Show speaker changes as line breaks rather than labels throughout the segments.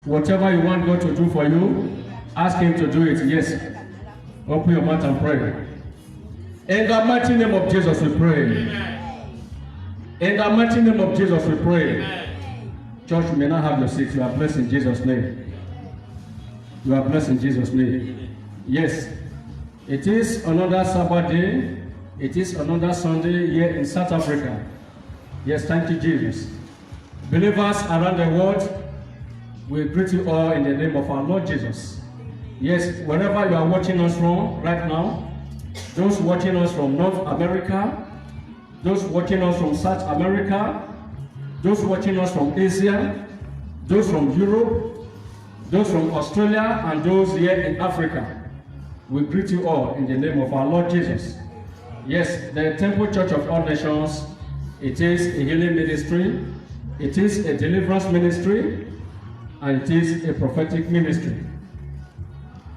Whatever you want God to do for you, ask Him to do it. Yes. Open your mouth and pray. In the mighty name of Jesus, we pray. In the mighty name of Jesus, we pray. Church, you may not have your seat. You are blessed in Jesus' name. You are blessed in Jesus' name. Yes. It is another Sabbath day. It is another Sunday here in South Africa. Yes, thank you, Jesus. Believers around the world, we greet you all in the name of our Lord Jesus. Yes, wherever you are watching us from right now, those watching us from North America, those watching us from South America, those watching us from Asia, those from Europe, those from Australia, and those here in Africa, we greet you all in the name of our Lord Jesus. Yes, the Temple Church of All Nations, it is a healing ministry, it is a deliverance ministry, and it is a prophetic ministry.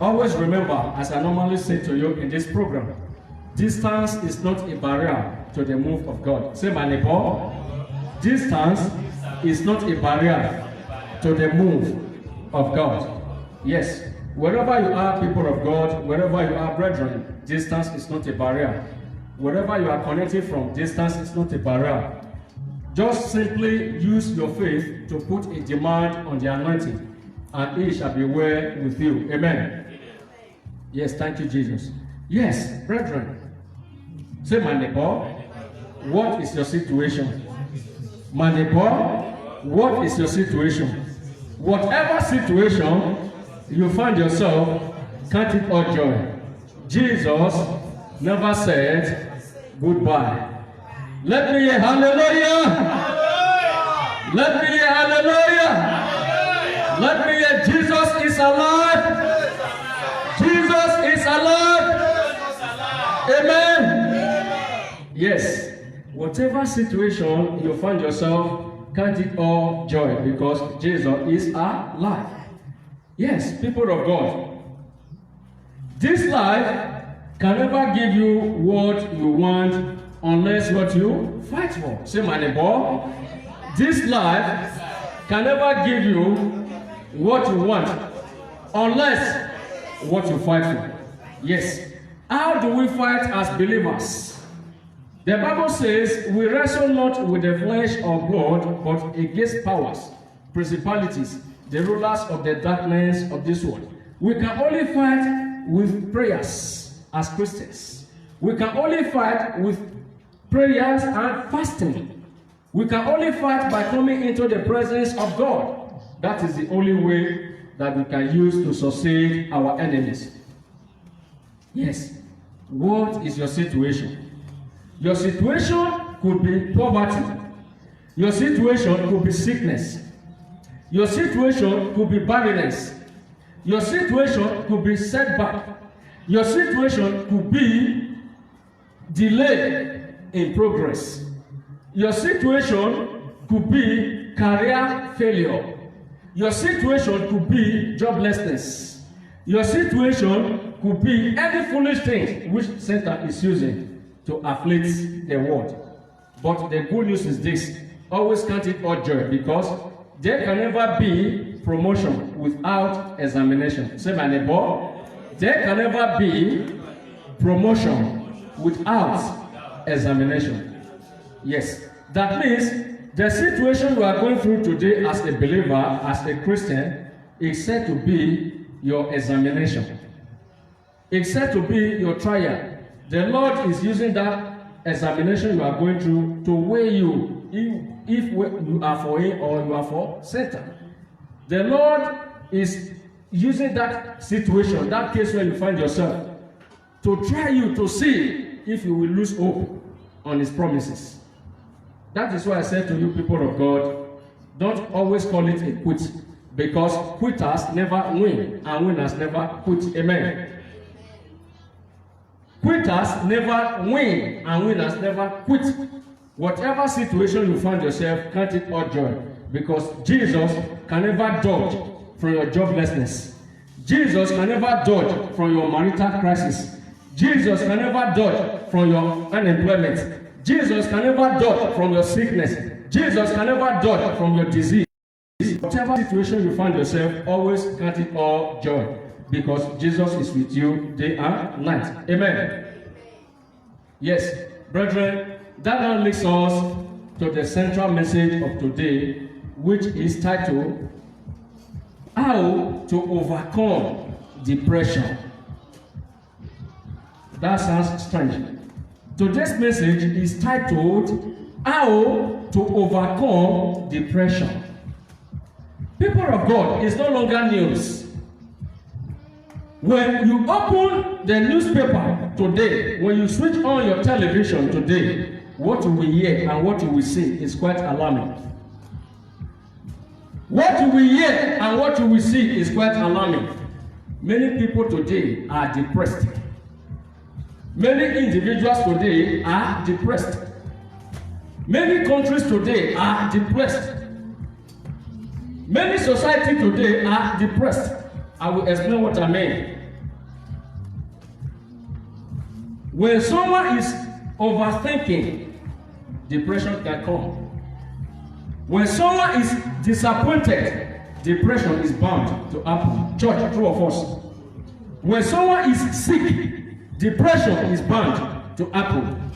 Always remember, as I normally say to you in this program, distance is not a barrier to the move of God. Say, my neighbor, distance is not a barrier to the move of God. Yes, wherever you are, people of God, wherever you are, brethren, distance is not a barrier. Wherever you are connected from, distance is not a barrier. Just simply use your faith to put a demand on the anointing, and it shall be well with you. Amen. Yes, thank you, Jesus. Yes, brethren. Say, my neighbor, what is your situation? My neighbor, what is your situation? Whatever situation you find yourself, count it all joy. Jesus never said goodbye. Let me hear hallelujah. Hallelujah. Let me hear hallelujah. Hallelujah. Let me hear Jesus is alive. Jesus is alive. Amen. Yes. Whatever situation you find yourself, count it all joy because Jesus is alive. Yes, people of God. This life can never give you what you want unless what you fight for. Say, my neighbor, this life can never give you what you want unless what you fight for. Yes. How do we fight as believers? The Bible says we wrestle not with the flesh or blood, but against powers, principalities, the rulers of the darkness of this world. We can only fight with prayers as Christians. We can only fight with prayers and fasting. We can only fight by coming into the presence of God. That is the only way that we can use to succeed our enemies. Yes. What is your situation? Your situation could be poverty. Your situation could be sickness. Your situation could be barrenness. Your situation could be setback. Your situation could be delay in progress. Your situation could be career failure. Your situation could be joblessness. Your situation could be any foolish thing which Satan is using to afflict the world. But the good news is this: always count it all joy, because there can never be promotion without examination. Say, my neighbor, there can never be promotion without examination. Yes, that means the situation you are going through today as a believer, as a Christian, is said to be your examination. It's said to be your trial. The Lord is using that examination you are going through to weigh you if you are for Him or you are for Satan. The Lord is using that situation, that case where you find yourself, to try you to see if you will lose hope on His promises. That is why I said to you, people of God, don't always call it a quit, because quitters never win and winners never quit. Amen. Quitters never win and winners never quit. Whatever situation you find yourself, count it all joy, because Jesus can never dodge from your joblessness. Jesus can never dodge from your marital crisis. Jesus can never dodge from your unemployment. Jesus can never dodge from your sickness. Jesus can never dodge from your disease. whatever situation you find yourself, always count it all joy, because Jesus is with you day and night. Amen. Yes, brethren, that now leads us to the central message of today, which is titled, How to Overcome Depression. That sounds strange. Today's message is titled, How to Overcome Depression. People of God, it's no longer news. When you open the newspaper today, when you switch on your television today, what you will hear and what you will see is quite alarming. What you will hear and what you will see is quite alarming. Many people today are depressed. Many individuals today are depressed. Many countries today are depressed. Many society today are depressed. I will explain what I mean. When someone is overthinking, depression can come. When someone is disappointed, depression is bound to happen. Church, true of us. When someone is sick, depression is bound to happen.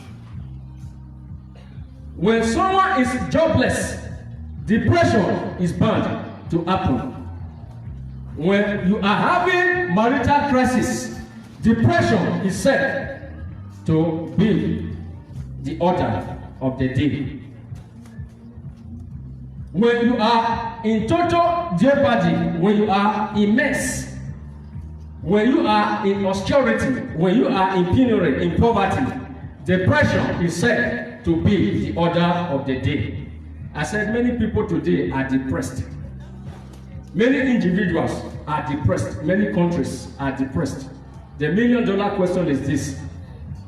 When someone is jobless, depression is bound to happen. When you are having marital crisis, depression is said to be the order of the day. When you are in total jeopardy, when you are in mess, when you are in obscurity, when you are in penury, in poverty, depression is said to be the order of the day. I said many people today are depressed. Many individuals are depressed. Many countries are depressed. The million-dollar question is this: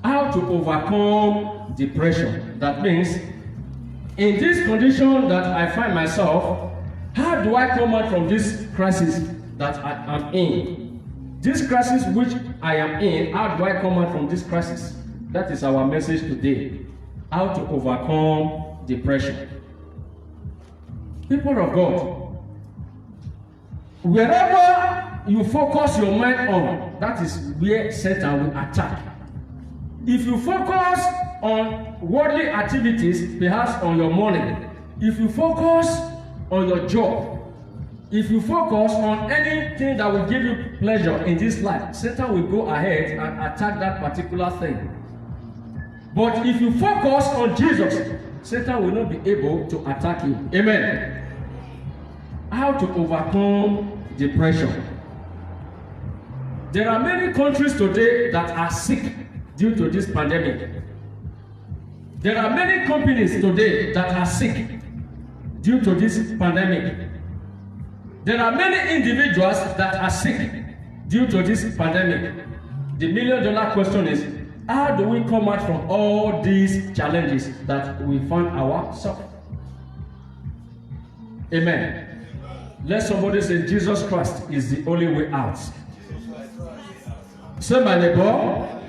how to overcome depression? That means, in this condition that I find myself, how do I come out from this crisis that I am in? This crisis which I am in, how do I come out from this crisis? That is our message today. How to overcome depression. People of God, wherever you focus your mind on, that is where Satan will attack. If you focus on worldly activities, perhaps on your money, if you focus on your job, if you focus on anything that will give you pleasure in this life, Satan will go ahead and attack that particular thing. But if you focus on Jesus, Satan will not be able to attack you. Amen. How to overcome depression. There are many countries today that are sick due to this pandemic. There are many companies today that are sick due to this pandemic. There are many individuals that are sick due to this pandemic. The million-dollar question is, how do we come out from all these challenges that we find ourselves? Amen. Let somebody say, Jesus Christ is the only way out. Say, my neighbor,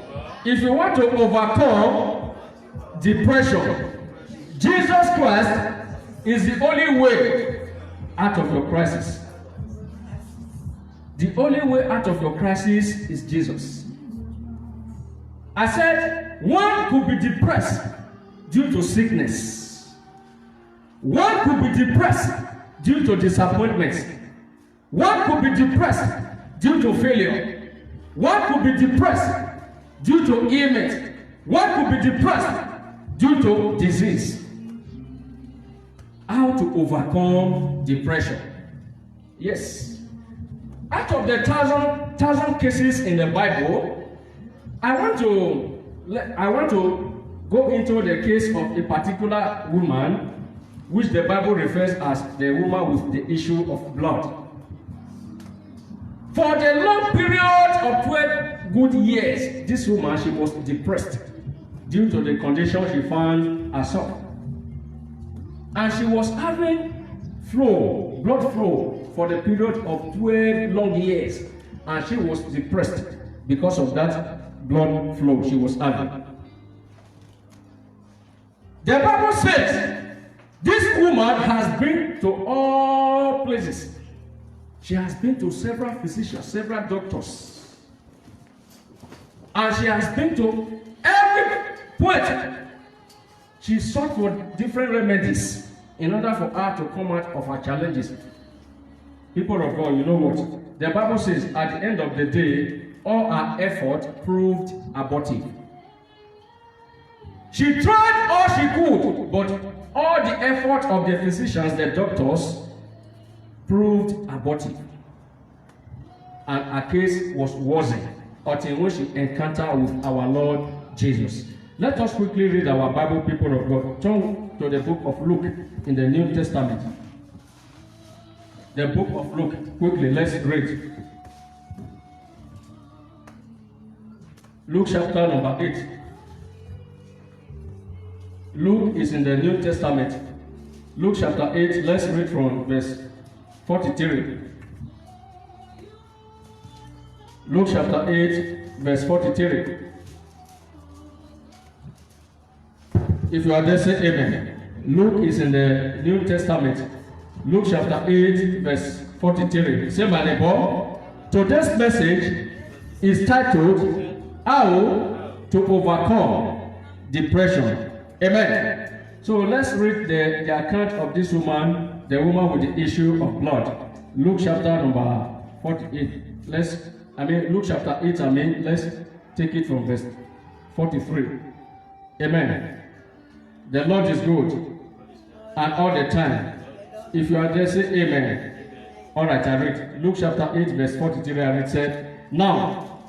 if you want to overcome depression, Jesus Christ is the only way out of your crisis. The only way out of your crisis is Jesus. I said, one could be depressed due to sickness. One could be depressed due to disappointments. One could be depressed due to failure. One could be depressed due to ailment. One could be depressed due to disease. How to overcome depression? Yes. Out of the thousand cases in the Bible, I want to go into the case of a particular woman, which the Bible refers as the woman with the issue of blood. For the long period of 12 good years, this woman, she was depressed due to the condition she found herself. And she was having blood flow for the period of 12 long years. And she was depressed because of that blood flow she was having. The Bible says This woman has been to all places. She has been to several physicians, several doctors. And she has been to every point. She sought for different remedies in order for her to come out of her challenges. People of God, you know what? The Bible says at the end of the day, all her effort proved abortive. She tried all she could, but all the effort of the physicians, the doctors, proved abortive. And her case was worsened until when she encountered with our Lord Jesus. Let us quickly read our Bible, people of God. Turn to the book of Luke in the New Testament. The book of Luke. Quickly, let's read. Luke chapter number 8. Luke is in the New Testament. Luke chapter 8, let's read from verse 43. Luke chapter 8, verse 43. If you are there, say amen. Luke is in the New Testament. Luke chapter 8, verse 43. Say, my neighbor, today's message is titled, How to Overcome Depression. Amen. So let's read the account of this woman, the woman with the issue of blood. Luke chapter number 48. Luke chapter 8, let's take it from verse 43. Amen. The Lord is good, and all the time. If you are there, say amen. All right, I read. Luke chapter 8, verse 43, and it said, Now,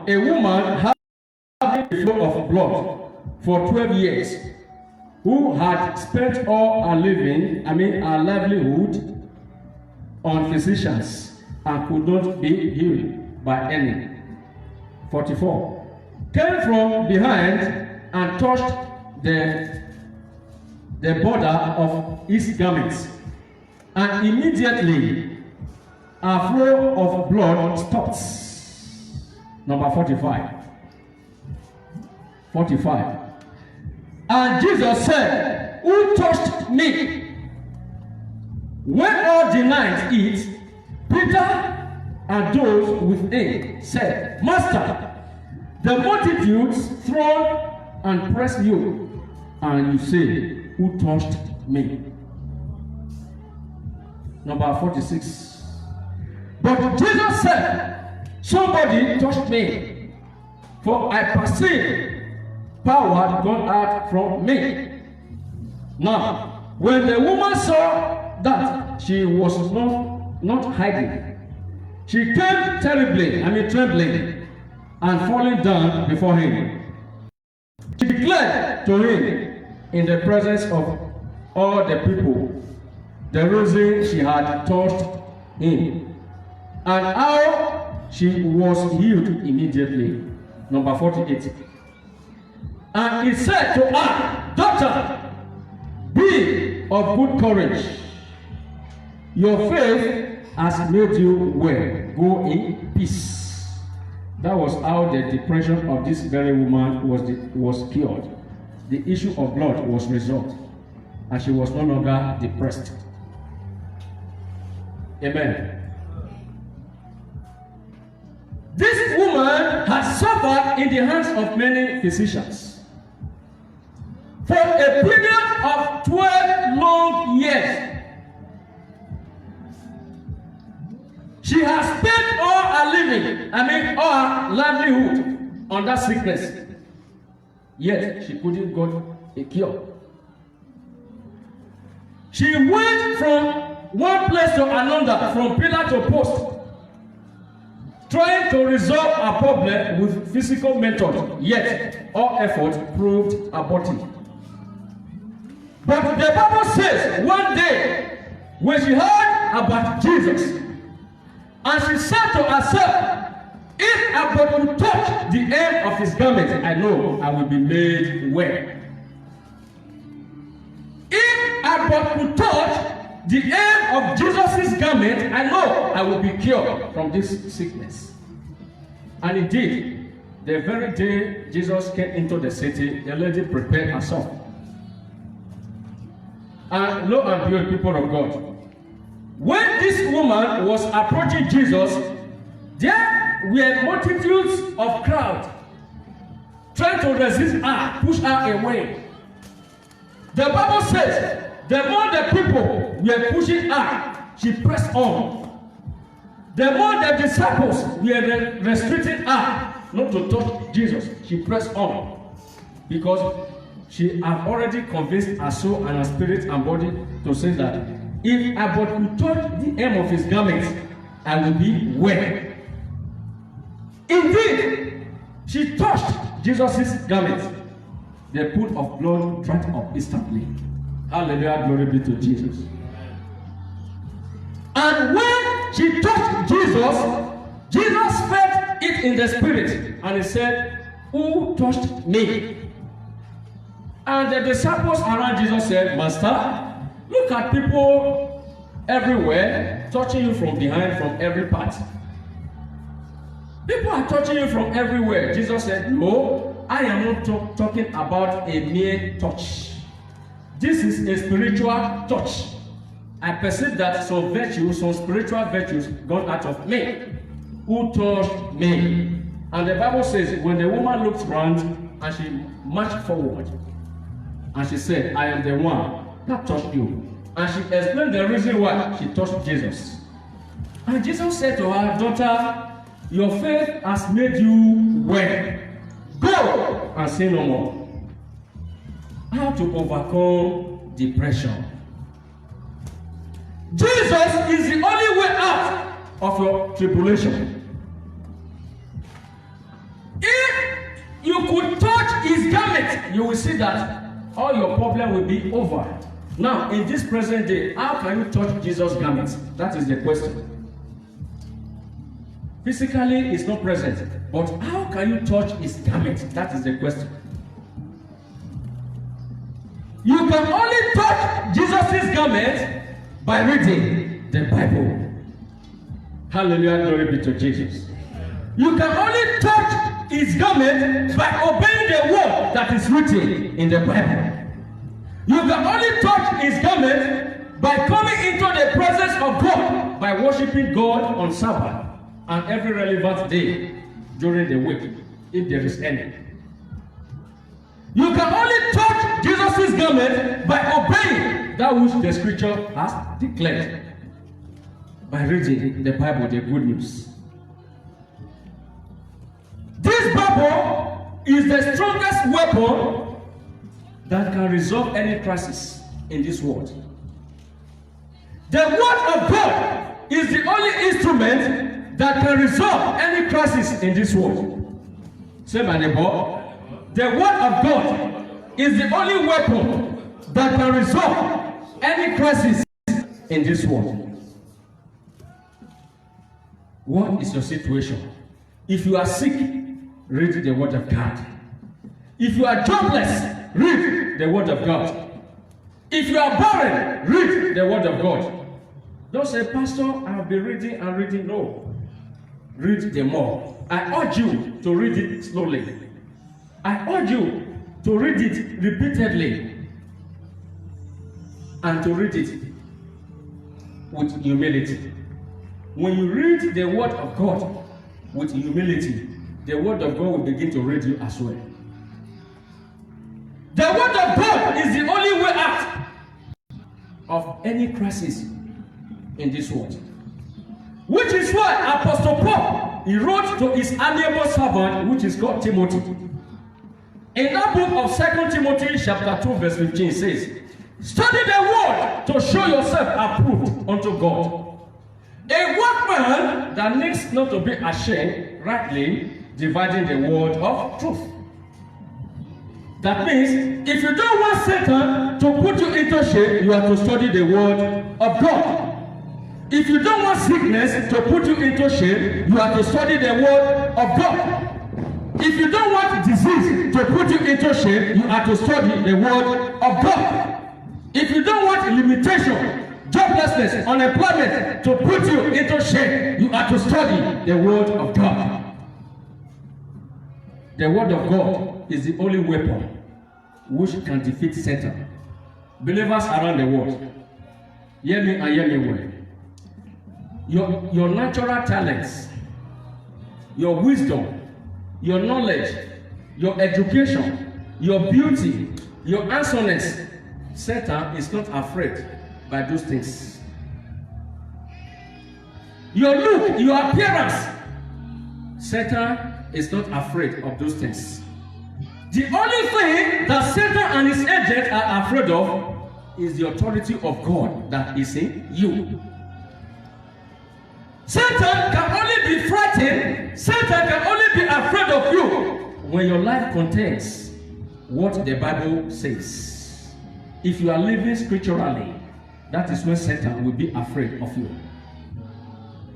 a woman having a flow of blood for 12 years, who had spent all her her livelihood on physicians, and could not be healed by any. 44. Came from behind and touched the border of his garments, and immediately a flow of blood stopped. Number 45. 45. And Jesus said, Who touched me? When all denied it, Peter and those with him said, Master, the multitudes throng and press you, and you say, Who touched me? Number 46. But Jesus said, Somebody touched me, for I perceive power had gone out from me. Now, when the woman saw that she was not hiding, she came trembling, and falling down before him. She declared to him in the presence of all the people the reason she had touched him, and how she was healed immediately. Number 48. And he said to her, Daughter, be of good courage. Your faith has made you well. Go in peace. That was how the depression of this very woman was cured. The issue of blood was resolved, and she was no longer depressed. Amen. This woman has suffered in the hands of many physicians for a period of 12 long years. She has spent all her all her livelihood on that sickness. Yet she couldn't get a cure. She went from one place to another, from pillar to post, trying to resolve a problem with physical method. Yet all effort proved abortive. But the Bible says one day, when she heard about Jesus, and she said to herself, if I but to touch the hem of his garment, I know I will be made well. If I but to touch the hem of Jesus' garment, I know I will be cured from this sickness. And indeed, the very day Jesus came into the city, the lady prepared herself. And lo and behold, people of God, when this woman was approaching Jesus, there were multitudes of crowds trying to resist her, push her away. The Bible says, the more the people were pushing her, she pressed on. The more the disciples were restricting her not to touch Jesus, she pressed on. Because she had already convinced her soul and her spirit and body to say that if I but could touch the hem of his garment, I will be well. Indeed, she touched Jesus' garment. The pool of blood dried up instantly. Hallelujah, glory be to Jesus. And when she touched Jesus, Jesus felt it in the spirit, and he said, "Who touched me?" And the disciples around Jesus said, "Master, look at people everywhere touching you from behind, from every part. People are touching you from everywhere." Jesus said, "No, I am not talking about a mere touch. This is a spiritual touch. I perceive that some virtues, some spiritual virtues gone out of me. Who touched me?" And the Bible says, when the woman looked around and she marched forward, and she said, "I am the one that touched you." And she explained the reason why she touched Jesus. And Jesus said to her, "Daughter, your faith has made you well. Go and sin no more." How to overcome depression. Jesus is the only way out of your tribulation. If you could touch his garment, you will see that all your problem will be over. Now, in this present day, how can you touch Jesus' garment? That is the question. Physically, it's not present. But how can you touch his garment? That is the question. You can only touch Jesus' garment by reading the Bible. Hallelujah, glory be to Jesus. You can only touch his garment by obeying the word that is written in the Bible. You can only touch his garment by coming into the presence of God, by worshiping God on Sabbath and every relevant day during the week, if there is any. You can only touch Jesus' garment by obeying that which the scripture has declared, by reading the Bible, the good news. This Bible is the strongest weapon that can resolve any crisis in this world. The word of God is the only instrument that can resolve any crisis in this world. Say my neighbor, the word of God is the only weapon that can resolve any crisis in this world. What is your situation? If you are sick, read the word of God. If you are jobless, read the word of God. If you are barren, read the word of God. Don't say, "Pastor, I'll be reading and reading." No. Read them more. I urge you to read it slowly. I urge you to read it repeatedly and to read it with humility. When you read the word of God with humility, the word of God will begin to read you as well. The word of God is the only way out of any crisis in this world. Which is why Apostle Paul, he wrote to his amiable servant, which is called Timothy. In that book of 2 Timothy chapter 2 verse 15 says, "Study the word to show yourself approved unto God. A workman that needs not to be ashamed, rightly dividing the word of truth." That means, if you don't want Satan to put you into shame, you have to study the word of God. If you don't want sickness to put you into shame, you have to study the word of God. If you don't want disease to put you into shame, you have to study the word of God. If you don't want limitation, joblessness, unemployment to put you into shame, you have to study the word of God. The word of God is the only weapon which can defeat Satan. Believers around the world, hear me and hear me well. Your natural talents, your wisdom, your knowledge, your education, your beauty, your handsomeness, Satan is not afraid by those things. Your look, your appearance, Satan is not afraid of those things. The only thing that Satan and his agents are afraid of is the authority of God that is in you. Satan can only be frightened, Satan can only be afraid of you when your life contains what the Bible says. If you are living scripturally, that is when Satan will be afraid of you.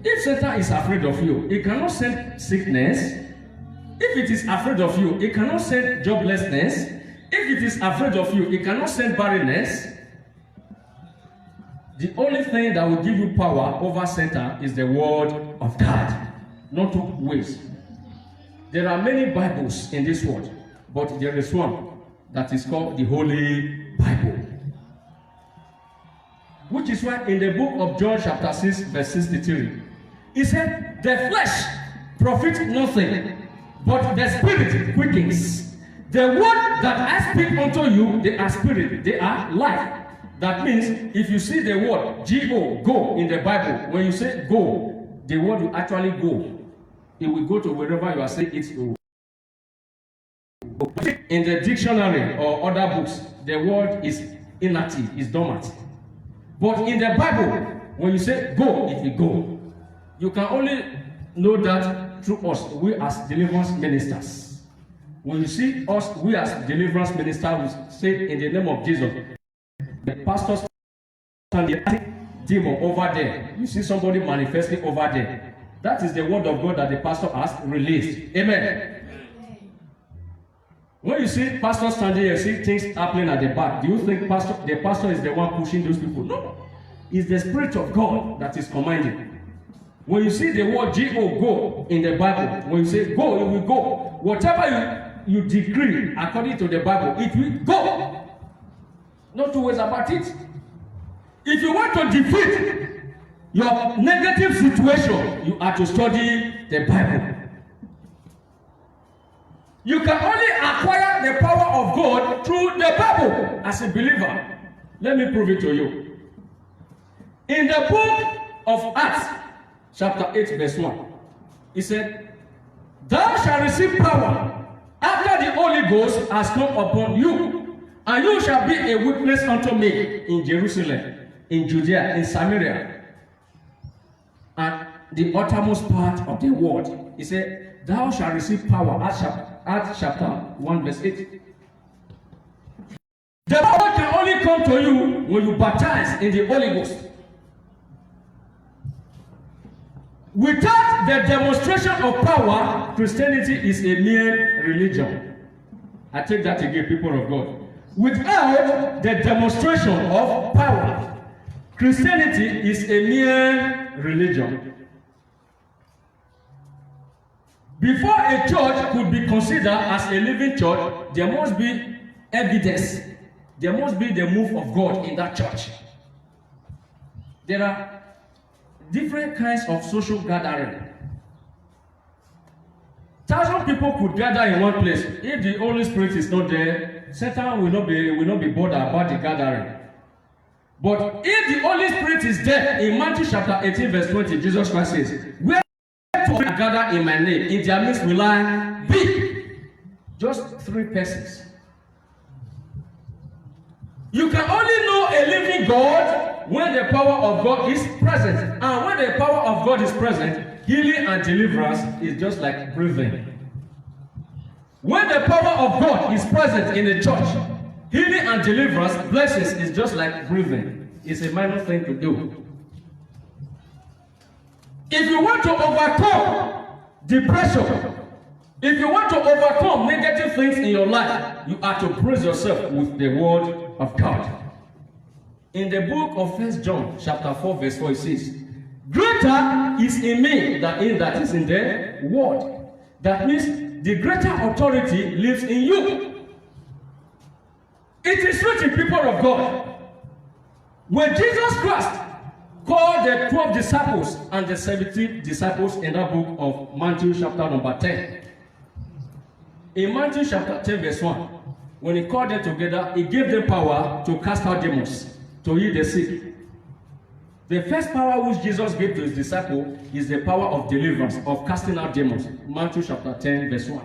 If Satan is afraid of you, it cannot send sickness. If it is afraid of you, it cannot send joblessness. If it is afraid of you, it cannot send barrenness. The only thing that will give you power over Satan is the word of God, not two ways. There are many Bibles in this world, but there is one that is called the Holy Bible. Which is why in the book of John chapter 6 verse 63, he said, the flesh profits nothing, but the spirit quickens. The word that I speak unto you, they are spirit, they are life. That means if you see the word G-O, go, in the Bible, when you say go, the word will actually go. It will go to wherever you are saying it to. In the dictionary or other books, the word is inactive, is dormant. But in the Bible, when you say go, it will go. You can only know that through us, we as deliverance ministers. When you see us, we as deliverance ministers, we say in the name of Jesus. The pastor standing demon over there. You see somebody manifesting over there. That is the word of God that the pastor has released. Amen. When you see pastor standing here, see things happening at the back, do you think the pastor is the one pushing those people? No. It's the Spirit of God that is commanding. When you see the word G-O, go, in the Bible, when you say go, it will go. Whatever you decree according to the Bible, it will go. No two ways about it. If you want to defeat your negative situation, you have to study the Bible. You can only acquire the power of God through the Bible as a believer. Let me prove it to you. In the book of Acts, chapter 8, verse 1, he said, thou shalt receive power after the Holy Ghost has come upon you. And you shall be a witness unto me in Jerusalem, in Judea, in Samaria, and the uttermost part of the world. He said, thou shalt receive power. Acts chapter 1, verse 8. The power can only come to you when you baptize in the Holy Ghost. Without the demonstration of power, Christianity is a mere religion. I take that again, people of God. Without the demonstration of power, Christianity is a mere religion. Before a church could be considered as a living church, there must be evidence. There must be the move of God in that church. There are different kinds of social gathering. 1,000 people could gather in one place. If the Holy Spirit is not there, Satan will not be bothered about the gathering. But if the Holy Spirit is there, in Matthew chapter 18, verse 20, Jesus Christ says, where two gather in my name, in their midst will I be. Just 3 persons. You can only know a living God when the power of God is present. And when the power of God is present, healing and deliverance is just like breathing. When the power of God is present in the church, healing and deliverance, blessings is just like breathing. It's a minor thing to do. If you want to overcome depression, if you want to overcome negative things in your life, you have to praise yourself with the word of God. In the book of 1 John chapter 4 verse 4, it says, greater is in me than in that is in the world. That means the greater authority lives in you. It is written, people of God, When Jesus Christ called the 12 disciples and the 70 disciples in that book of Matthew chapter number 10. In Matthew chapter 10 verse 1, when he called them together, he gave them power to cast out demons, to heal the sick. The first power which Jesus gave to his disciples is the power of deliverance, of casting out demons. Matthew chapter 10 verse 1.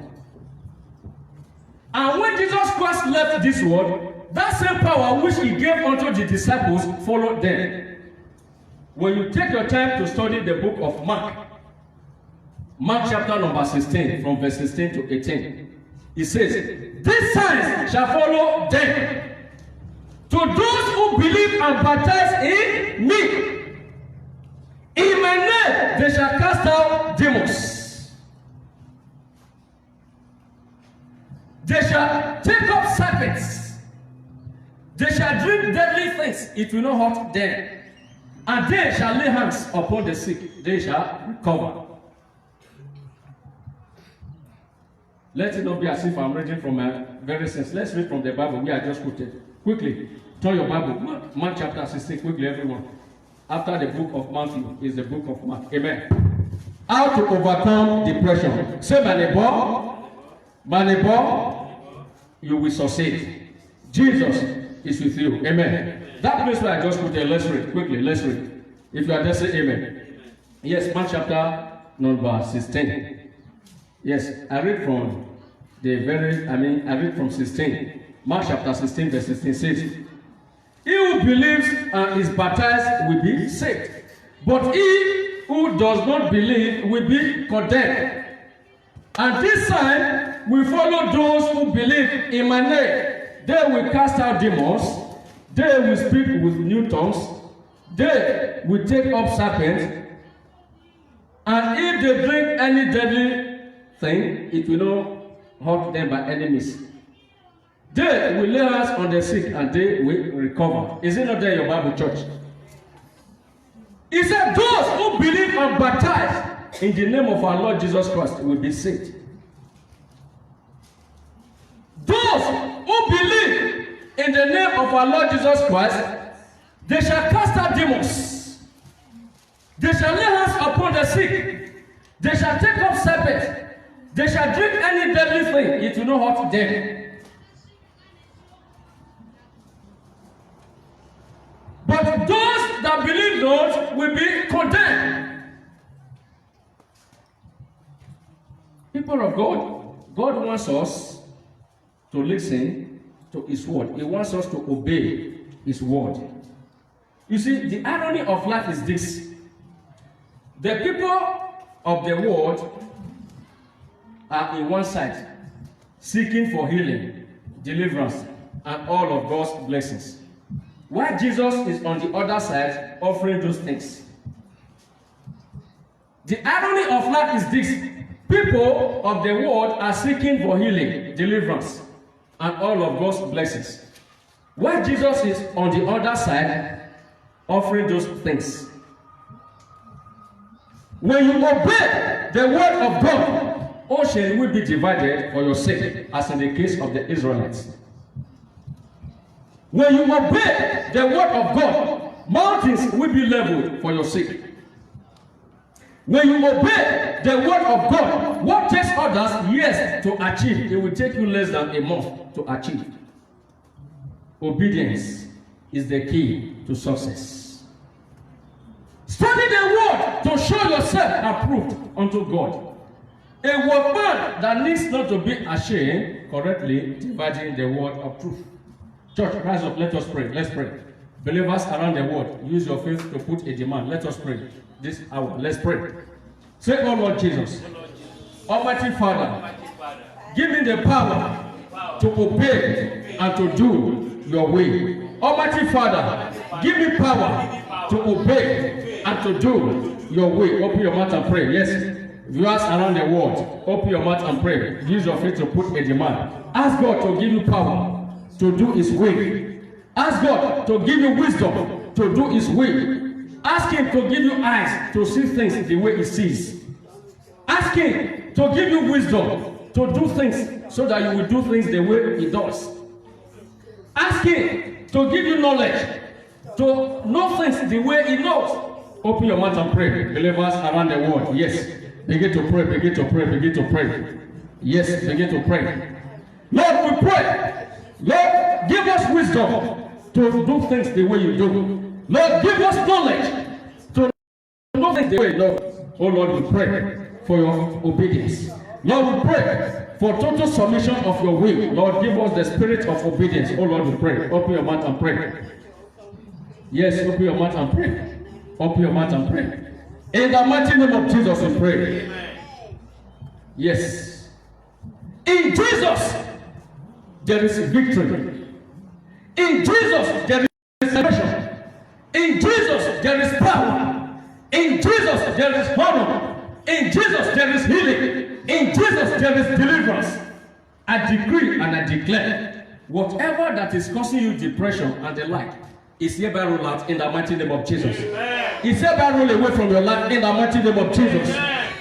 And when Jesus Christ left this world, that same power which he gave unto the disciples followed them. When you take your time to study the book of Mark chapter number 16, from verse 16 to 18, it says, "These signs shall follow them. To those who believe and baptize in me, in my name they shall cast out demons. They shall take up serpents. They shall drink deadly things. It will not hurt them. And they shall lay hands upon the sick. They shall recover." Let it not be as if I'm reading from a very sense. Let's read from the Bible we are just quoted. Quickly, turn your Bible. Mark chapter 16, quickly, everyone. After the book of Matthew is the book of Mark. Amen. How to overcome depression. Say, my neighbor, you will succeed. Jesus is with you. Amen. That place where I just quoted, let's read. Quickly, let's read. If you are there, say amen. Yes, Mark chapter number 16. Yes, I read from I read from 16. Mark chapter 16, verse 16 says, "He who believes and is baptized will be saved, but he who does not believe will be condemned. And this sign will follow those who believe in my name. They will cast out demons, they will speak with new tongues, they will take up serpents, and if they drink any deadly thing, it will not hurt them by enemies. They will lay hands on the sick and they will recover." Is it not there in your Bible, church? He said, "Those who believe and baptize in the name of our Lord Jesus Christ will be saved." Those who believe in the name of our Lord Jesus Christ, they shall cast out demons. They shall lay hands upon the sick. They shall take up serpents. They shall drink any deadly thing. It will not hurt them. But those that believe not will be condemned. People of God, God wants us to listen to His word. He wants us to obey His word. You see, the irony of life is this. The people of the world are in one side, seeking for healing, deliverance, and all of God's blessings, while Jesus is on the other side, offering those things. The irony of life is this. People of the world are seeking for healing, deliverance, and all of God's blessings, while Jesus is on the other side, offering those things. When you obey the word of God, ocean will be divided for your sake, as in the case of the Israelites. When you obey the word of God, mountains will be leveled for your sake. When you obey the word of God, what takes others years to achieve, it will take you less than a month to achieve. Obedience is the key to success. Study the word to show yourself approved unto God. A workman that needs not to be ashamed, correctly dividing the word of truth. Church, rise up, let us pray. Let's pray. Believers around the world, use your faith to put a demand. Let us pray this hour. Let's pray. Say, "Oh Lord Jesus, Almighty Father, give me the power to obey and to do your will. Almighty Father, give me power to obey and to do your will." Open your mouth and pray. Yes. Viewers around the world, open your mouth and pray. Use your faith to put a demand. Ask God to give you power to do His will. Ask God to give you wisdom to do His will. Ask Him to give you eyes to see things the way He sees. Ask Him to give you wisdom to do things so that you will do things the way He does. Ask Him to give you knowledge to know things the way He knows. Open your mouth and pray. Believers around the world. Yes. Begin to pray, begin to pray, begin to pray. Yes, begin to pray. Lord, we pray. Lord, give us wisdom to do things the way You do. Lord, give us knowledge to do things the way You do. Oh Lord, we pray for Your obedience. Lord, we pray for total submission of Your will. Lord, give us the spirit of obedience. Oh Lord, we pray. Open your mouth and pray. Yes, open your mouth and pray. Open your mouth and pray. In the mighty name of Jesus, we pray. Amen. Yes. In Jesus, there is victory. In Jesus, there is salvation. In Jesus, there is power. In Jesus, there is honor. In Jesus, there is healing. In Jesus, there is deliverance. I decree and I declare, whatever that is causing you depression and the like, is hereby ruled out in the mighty name of Jesus. Is hereby ruled away from your life in the mighty name of Jesus. Amen.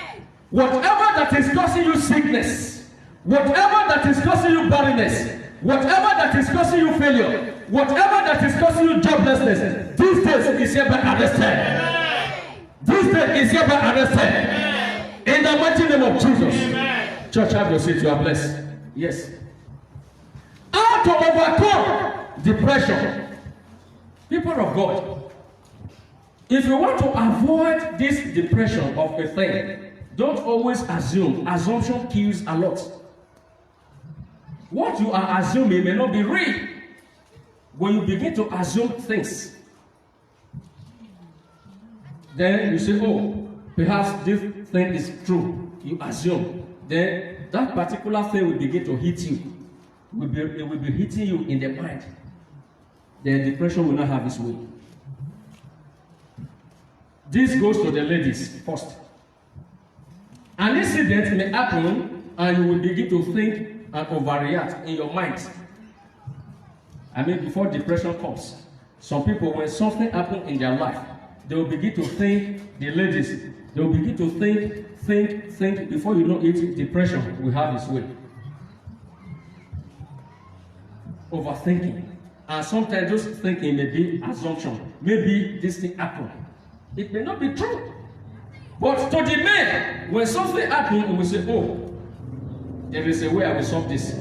Whatever that is causing you sickness, whatever that is causing you barrenness, whatever that is causing you failure, whatever that is causing you joblessness, this day is hereby arrested. Amen. This day is hereby arrested. Amen. In the mighty name of Jesus. Amen. Church, have your seat. You are blessed. Yes. How to overcome depression? People of God, if you want to avoid this depression of a thing, don't always assume. Assumption kills a lot. What you are assuming may not be real. When you begin to assume things, then you say, oh, perhaps this thing is true. You assume. Then that particular thing will begin to hit you. It will be hitting you in the mind. Then depression will not have its way. This goes to the ladies first. An incident may happen and you will begin to think and overreact in your mind. I mean, before depression comes, some people, when something happens in their life, they will begin to think, the ladies, they will begin to think, before you know it, depression will have its way. Overthinking. And sometimes those thinking may be assumption. Maybe this thing happened. It may not be true. But to the men, when something happens, we say, oh, there is a way I will solve this.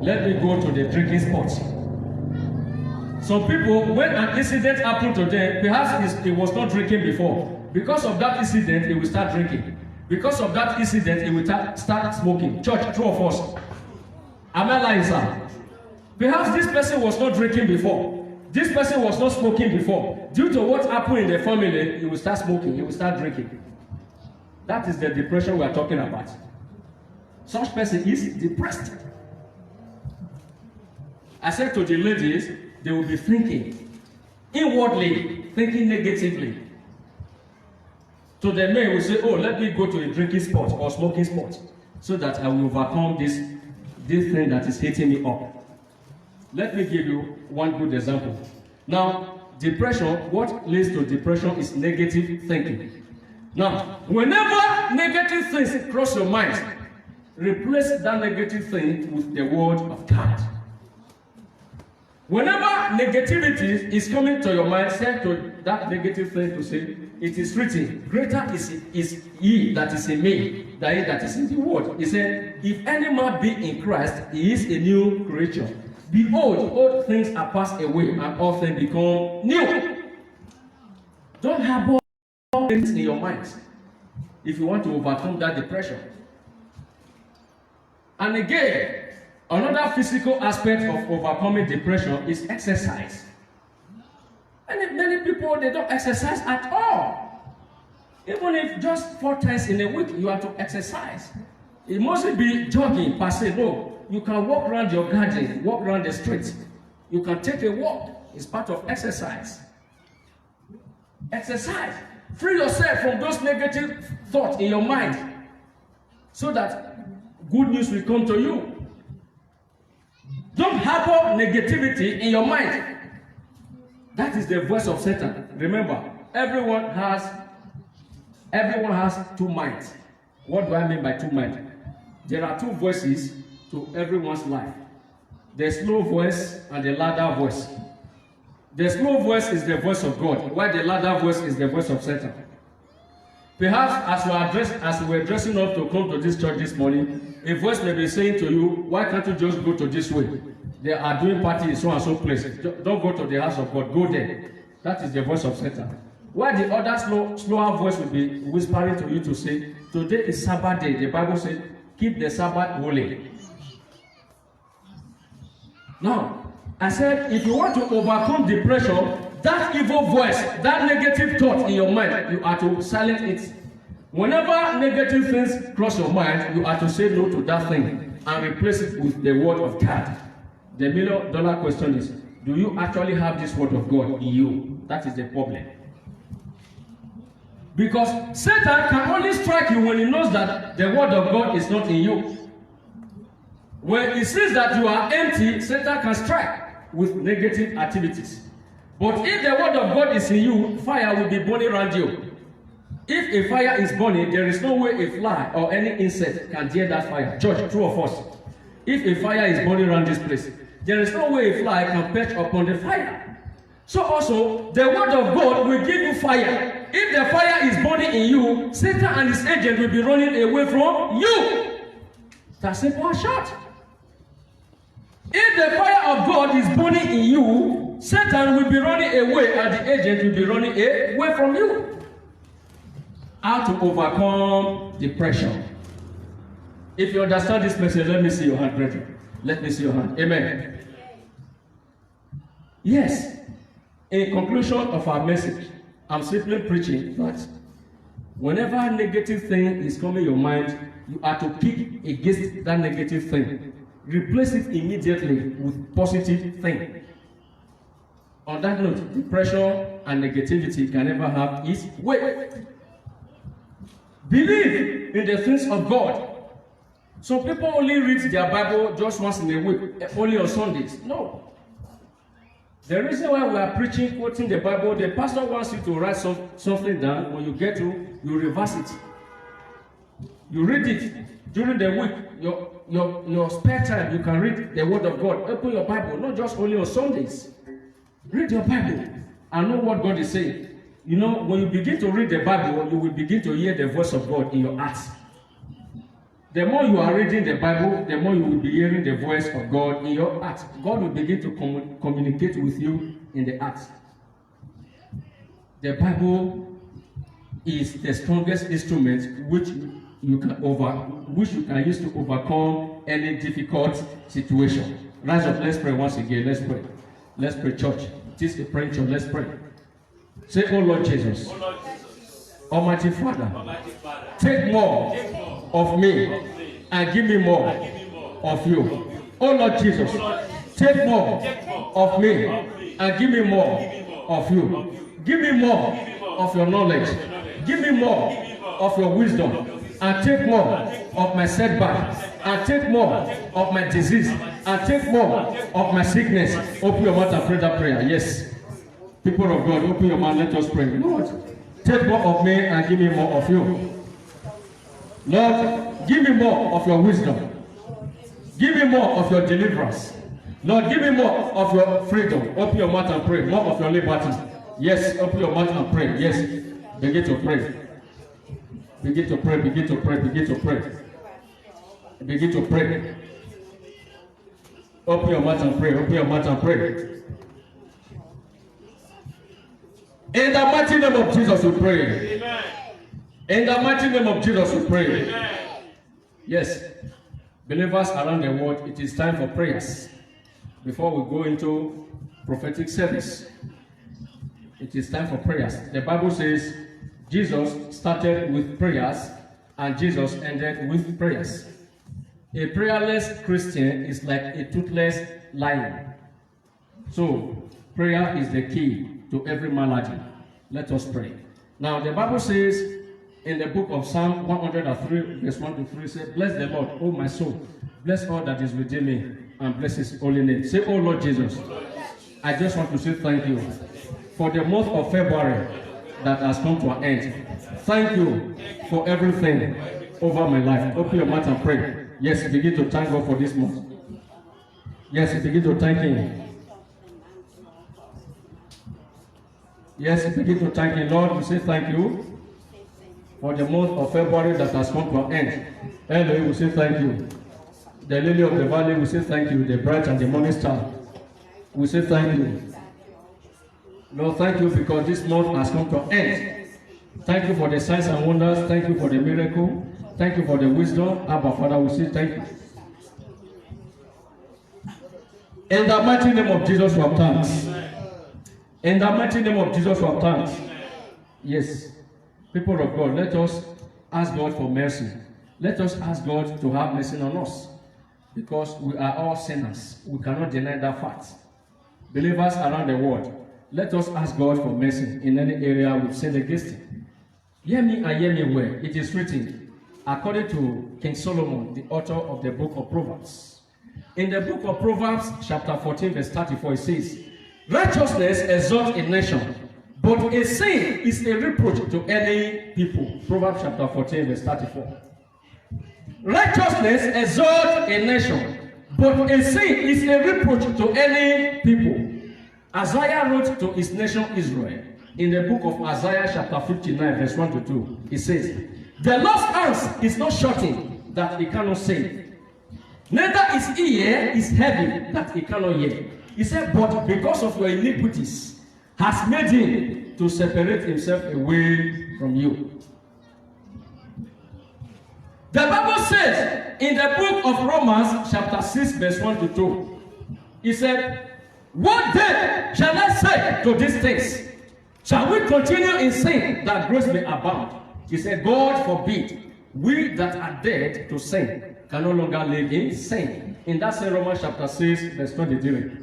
Let me go to the drinking spot. Some people, when an incident happened to them, perhaps he was not drinking before. Because of that incident, he will start drinking. Because of that incident, he will start smoking. Church, true of us. Am I lying, sir? Perhaps this person was not drinking before. This person was not smoking before. Due to what happened in the family, he will start smoking, he will start drinking. That is the depression we are talking about. Such person is depressed. I said to the ladies, they will be thinking inwardly, thinking negatively. To the men, we say, oh, let me go to a drinking spot or smoking spot so that I will overcome this thing that is hitting me up. Let me give you one good example. Now, depression, what leads to depression is negative thinking. Now, whenever negative things cross your mind, replace that negative thing with the word of God. Whenever negativity is coming to your mind, say to that negative thing to say, it is written, greater is he that is in me than he that is in the world. He said, if any man be in Christ, he is a new creature. Behold, old things are passed away, and all things become new. Don't have all things in your mind if you want to overcome that depression. And again, another physical aspect of overcoming depression is exercise. And many people, they don't exercise at all. Even if just 4 times in a week you are to exercise. It mustn't be jogging per se, no. You can walk around your garden, walk around the street. You can take a walk. It's part of exercise. Exercise. Free yourself from those negative thoughts in your mind so that good news will come to you. Don't harbor negativity in your mind. That is the voice of Satan. Remember, everyone has 2 minds. What do I mean by 2 minds? There are 2 voices to everyone's life. The slow voice and the louder voice. The slow voice is the voice of God, while the louder voice is the voice of Satan. Perhaps as we were dressing up to come to this church this morning, a voice may be saying to you, why can't you just go to this way? They are doing party in so and so place. Don't go to the house of God, go there. That is the voice of Satan. While the other slower voice will be whispering to you to say, today is Sabbath day. The Bible says, keep the Sabbath holy. Now, I said, if you want to overcome depression, that evil voice, that negative thought in your mind, you are to silence it. Whenever negative things cross your mind, you are to say no to that thing and replace it with the word of God. The $1 million question is, do you actually have this word of God in you? That is the problem. Because Satan can only strike you when he knows that the word of God is not in you. When he sees that you are empty, Satan can strike with negative activities. But if the word of God is in you, fire will be burning around you. If a fire is burning, there is no way a fly or any insect can dare that fire. Church, true or false? If a fire is burning around this place, there is no way a fly can perch upon the fire. So also, the word of God will give you fire. If the fire is burning in you, Satan and his agent will be running away from you. That's simple and short. If the fire of God is burning in you, Satan will be running away and the agent will be running away from you. How to overcome depression. If you understand this message, let me see your hand, brethren. Let me see your hand. Amen. Yes. In conclusion of our message, I'm simply preaching that whenever a negative thing is coming your mind, you are to kick against that negative thing. Replace it immediately with positive thing. On that note, depression and negativity can never have its way. Believe in the things of God. Some people only read their Bible just once in a week, only on Sundays. No. The reason why we are preaching, quoting the Bible, the pastor wants you to write something down. When you get to, you reverse it. You read it during the week. Your spare time, you can read the Word of God. Open your Bible, not just only on Sundays. Read your Bible and know what God is saying. You know, when you begin to read the Bible, you will begin to hear the voice of God in your heart. The more you are reading the Bible, the more you will be hearing the voice of God in your heart. God will begin to communicate with you in the heart. The Bible is the strongest instrument which you can use to overcome any difficult situation. Rise up, let's pray once again. Let's pray. Let's pray, church. It is a praying church. Let's pray. Say, oh Lord Jesus, Almighty Father, take more of me and give me more of you. Oh Lord Jesus, take more of me and give me more of you. Give me more of your knowledge. Give me more of your wisdom. And take more of my setback. And take more of my disease. And take more of my sickness. Open your mouth and pray that prayer. Yes. People of God, open your mouth. Let us pray. Lord, take more of me and give me more of you. Lord, give me more of your wisdom. Give me more of your deliverance. Lord, give me more of your freedom. Open your mouth and pray. More of your liberty. Yes, open your mouth and pray. Yes, begin to pray. Begin to pray, begin to pray, begin to pray. Begin to pray. Open your mouth and pray, open your mouth and pray. In the mighty name of Jesus we pray. Amen. In the mighty name of Jesus we pray. Amen. Yes, believers around the world, it is time for prayers. Before we go into prophetic service, it is time for prayers. The Bible says Jesus started with prayers and Jesus ended with prayers. A prayerless Christian is like a toothless lion. So, prayer is the key to every malady. Let us pray. Now, the Bible says in the book of Psalm 103, verse 1 to 3, say, bless the Lord, O my soul. Bless all that is within me and bless his holy name. Say, oh Lord Jesus, I just want to say thank you for the month of February that has come to an end. Thank you for everything over my life. Open your mouth and pray. Yes, begin to thank God for this month. Yes, begin to thank him. Yes, begin to thank Him. Lord, we say thank you for the month of February that has come to an end. Elohim, we say thank you. The lily of the valley, we say thank you. The bright and the morning star, we say thank you. Lord, thank you because this month has come to an end. Thank you for the signs and wonders. Thank you for the miracle. Thank you for the wisdom. Abba, Father, we say thank you. In the mighty name of Jesus, we have thanks. In the mighty name of Jesus, we have thanks. Yes, people of God, let us ask God for mercy. Let us ask God to have mercy on us. Because we are all sinners. We cannot deny that fact. Believers around the world, let us ask God for mercy in any area we've sinned against Him. Hear me and hear me well. It is written, according to King Solomon, the author of the book of Proverbs. In the book of Proverbs, chapter 14, verse 34, it says, righteousness exalts a nation, but a sin is a reproach to any people. Proverbs chapter 14, verse 34. Righteousness exalts a nation, but a sin is a reproach to any people. Isaiah wrote to his nation Israel in the book of Isaiah chapter 59 verse 1 to 2. It says, the Lord's hands is not shortened that He cannot save, neither His ear is heavy that He cannot hear. He said, but because of your iniquities has made Him to separate Himself away from you. The Bible says in the book of Romans chapter 6 verse 1 to 2, He said, what then shall I say to these things? Shall we continue in sin that grace may abound? He said, God forbid. We that are dead to sin can no longer live in sin. In that same Romans chapter 6 verse 23.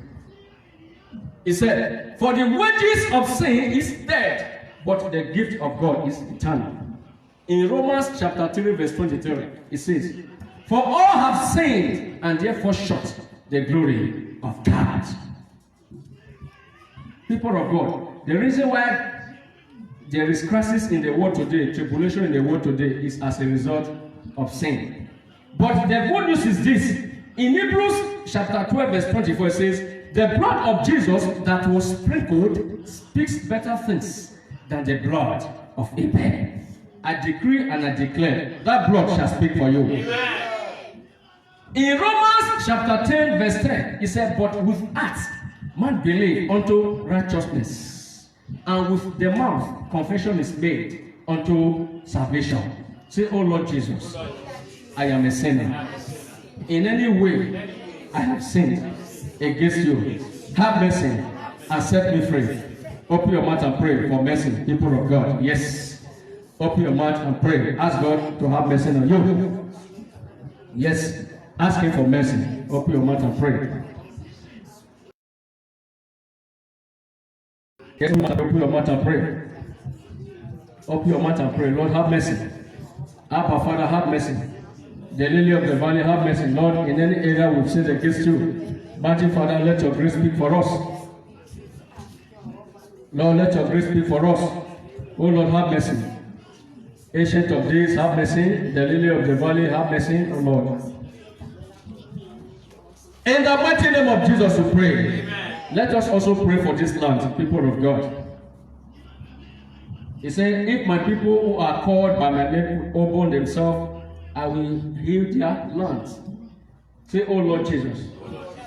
He said, for the wages of sin is death, but the gift of God is eternal. In Romans chapter 3 verse 23, it says, for all have sinned and therefore short the glory of God. People of God, the reason why there is crisis in the world today, tribulation in the world today, is as a result of sin. But the good news is this. In Hebrews chapter 12 verse 24, it says, the blood of Jesus that was sprinkled speaks better things than the blood of Abel. I decree and I declare that blood shall speak for you. Amen. In Romans chapter 10 verse 10, it said, but with acts man believe unto righteousness, and with the mouth confession is made unto salvation. Say, oh Lord Jesus, I am a sinner. In any way I have sinned against you. Have mercy and set me free. Open your mouth and pray for mercy, people of God. Yes. Open your mouth and pray. Ask God to have mercy on you. Yes. Ask Him for mercy. Open your mouth and pray. Yes, open your mouth and pray. Open your mouth and pray. Lord, have mercy. Abba, Father, have mercy. The lily of the valley, have mercy. Lord, in any area we've sinned against you, mighty Father, let your grace speak for us. Lord, let your grace speak for us. Oh Lord, have mercy. Ancient of days, have mercy. The lily of the valley, have mercy, oh Lord. In the mighty name of Jesus we pray. Amen. Let us also pray for this land, people of God. He said, if my people who are called by my name will open themselves, I will heal their land. Say, oh Lord Jesus,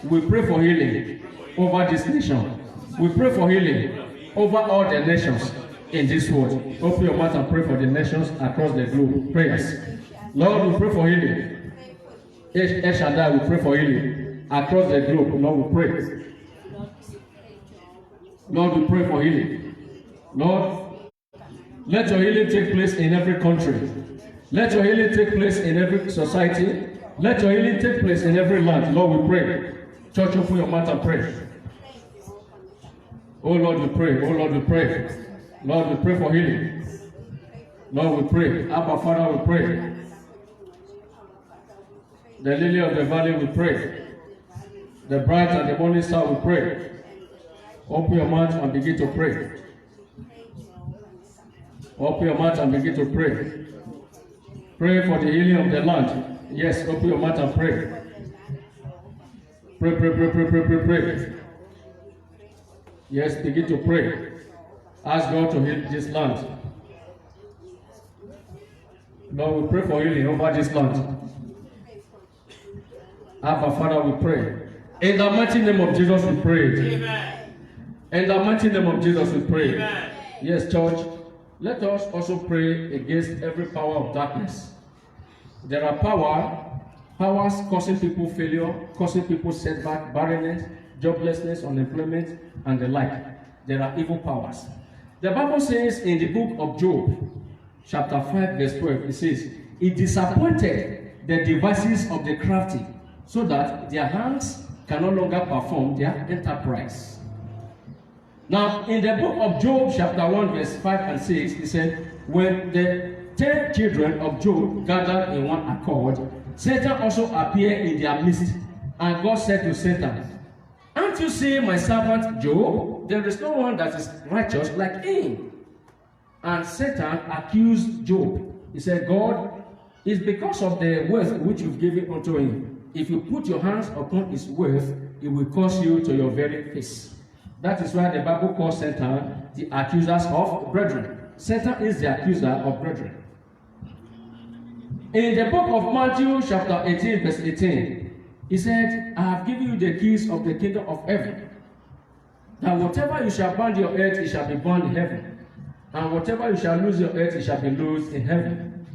we pray for healing over this nation. We pray for healing over all the nations in this world. Open your mouth and pray for the nations across the globe. Prayers. Lord, we pray for healing. El Shaddai, we pray for healing across the globe. Lord, we pray. Lord, we pray for healing. Lord, let your healing take place in every country. Let your healing take place in every society. Let your healing take place in every land. Lord, we pray. Church, open your mouth and pray. Oh Lord, we pray. Oh Lord, we pray. Lord, we pray for healing. Lord, we pray. Abba, Father, we pray. The lily of the valley, we pray. The bright and the morning star, we pray. Open your mouth and begin to pray. Open your mouth and begin to pray. Pray for the healing of the land. Yes, open your mouth and pray. Pray, pray, pray, pray, pray, pray, pray. Yes, begin to pray. Ask God to heal this land. Lord, we pray for healing over this land. Abba, Father, we pray. In the mighty name of Jesus, we pray.
Amen.
In the mighty name of Jesus, we pray.
Amen.
Yes, church. Let us also pray against every power of darkness. There are powers causing people failure, causing people setback, barrenness, joblessness, unemployment, and the like. There are evil powers. The Bible says in the book of Job, chapter 5, verse 12, it says, "He disappointed the devices of the crafty, so that their hands can no longer perform their enterprise." Now, in the book of Job, chapter 1, verse 5 and 6, it said, "When the 10 children of Job gathered in one accord, Satan also appeared in their midst, and God said to Satan, 'Aren't you seeing my servant Job? There is no one that is righteous like him.' And Satan accused Job. He said, 'God, it's because of the wealth which you've given unto him. If you put your hands upon his wealth, it will cause you to your very face.'" That is why the Bible calls Satan the accusers of brethren. Satan is the accuser of brethren. In the book of Matthew, chapter 18, verse 18, he said, "I have given you the keys of the kingdom of heaven. That whatever you shall bind your earth, it shall be bound in heaven. And whatever you shall loose your earth, it shall be loosed in heaven."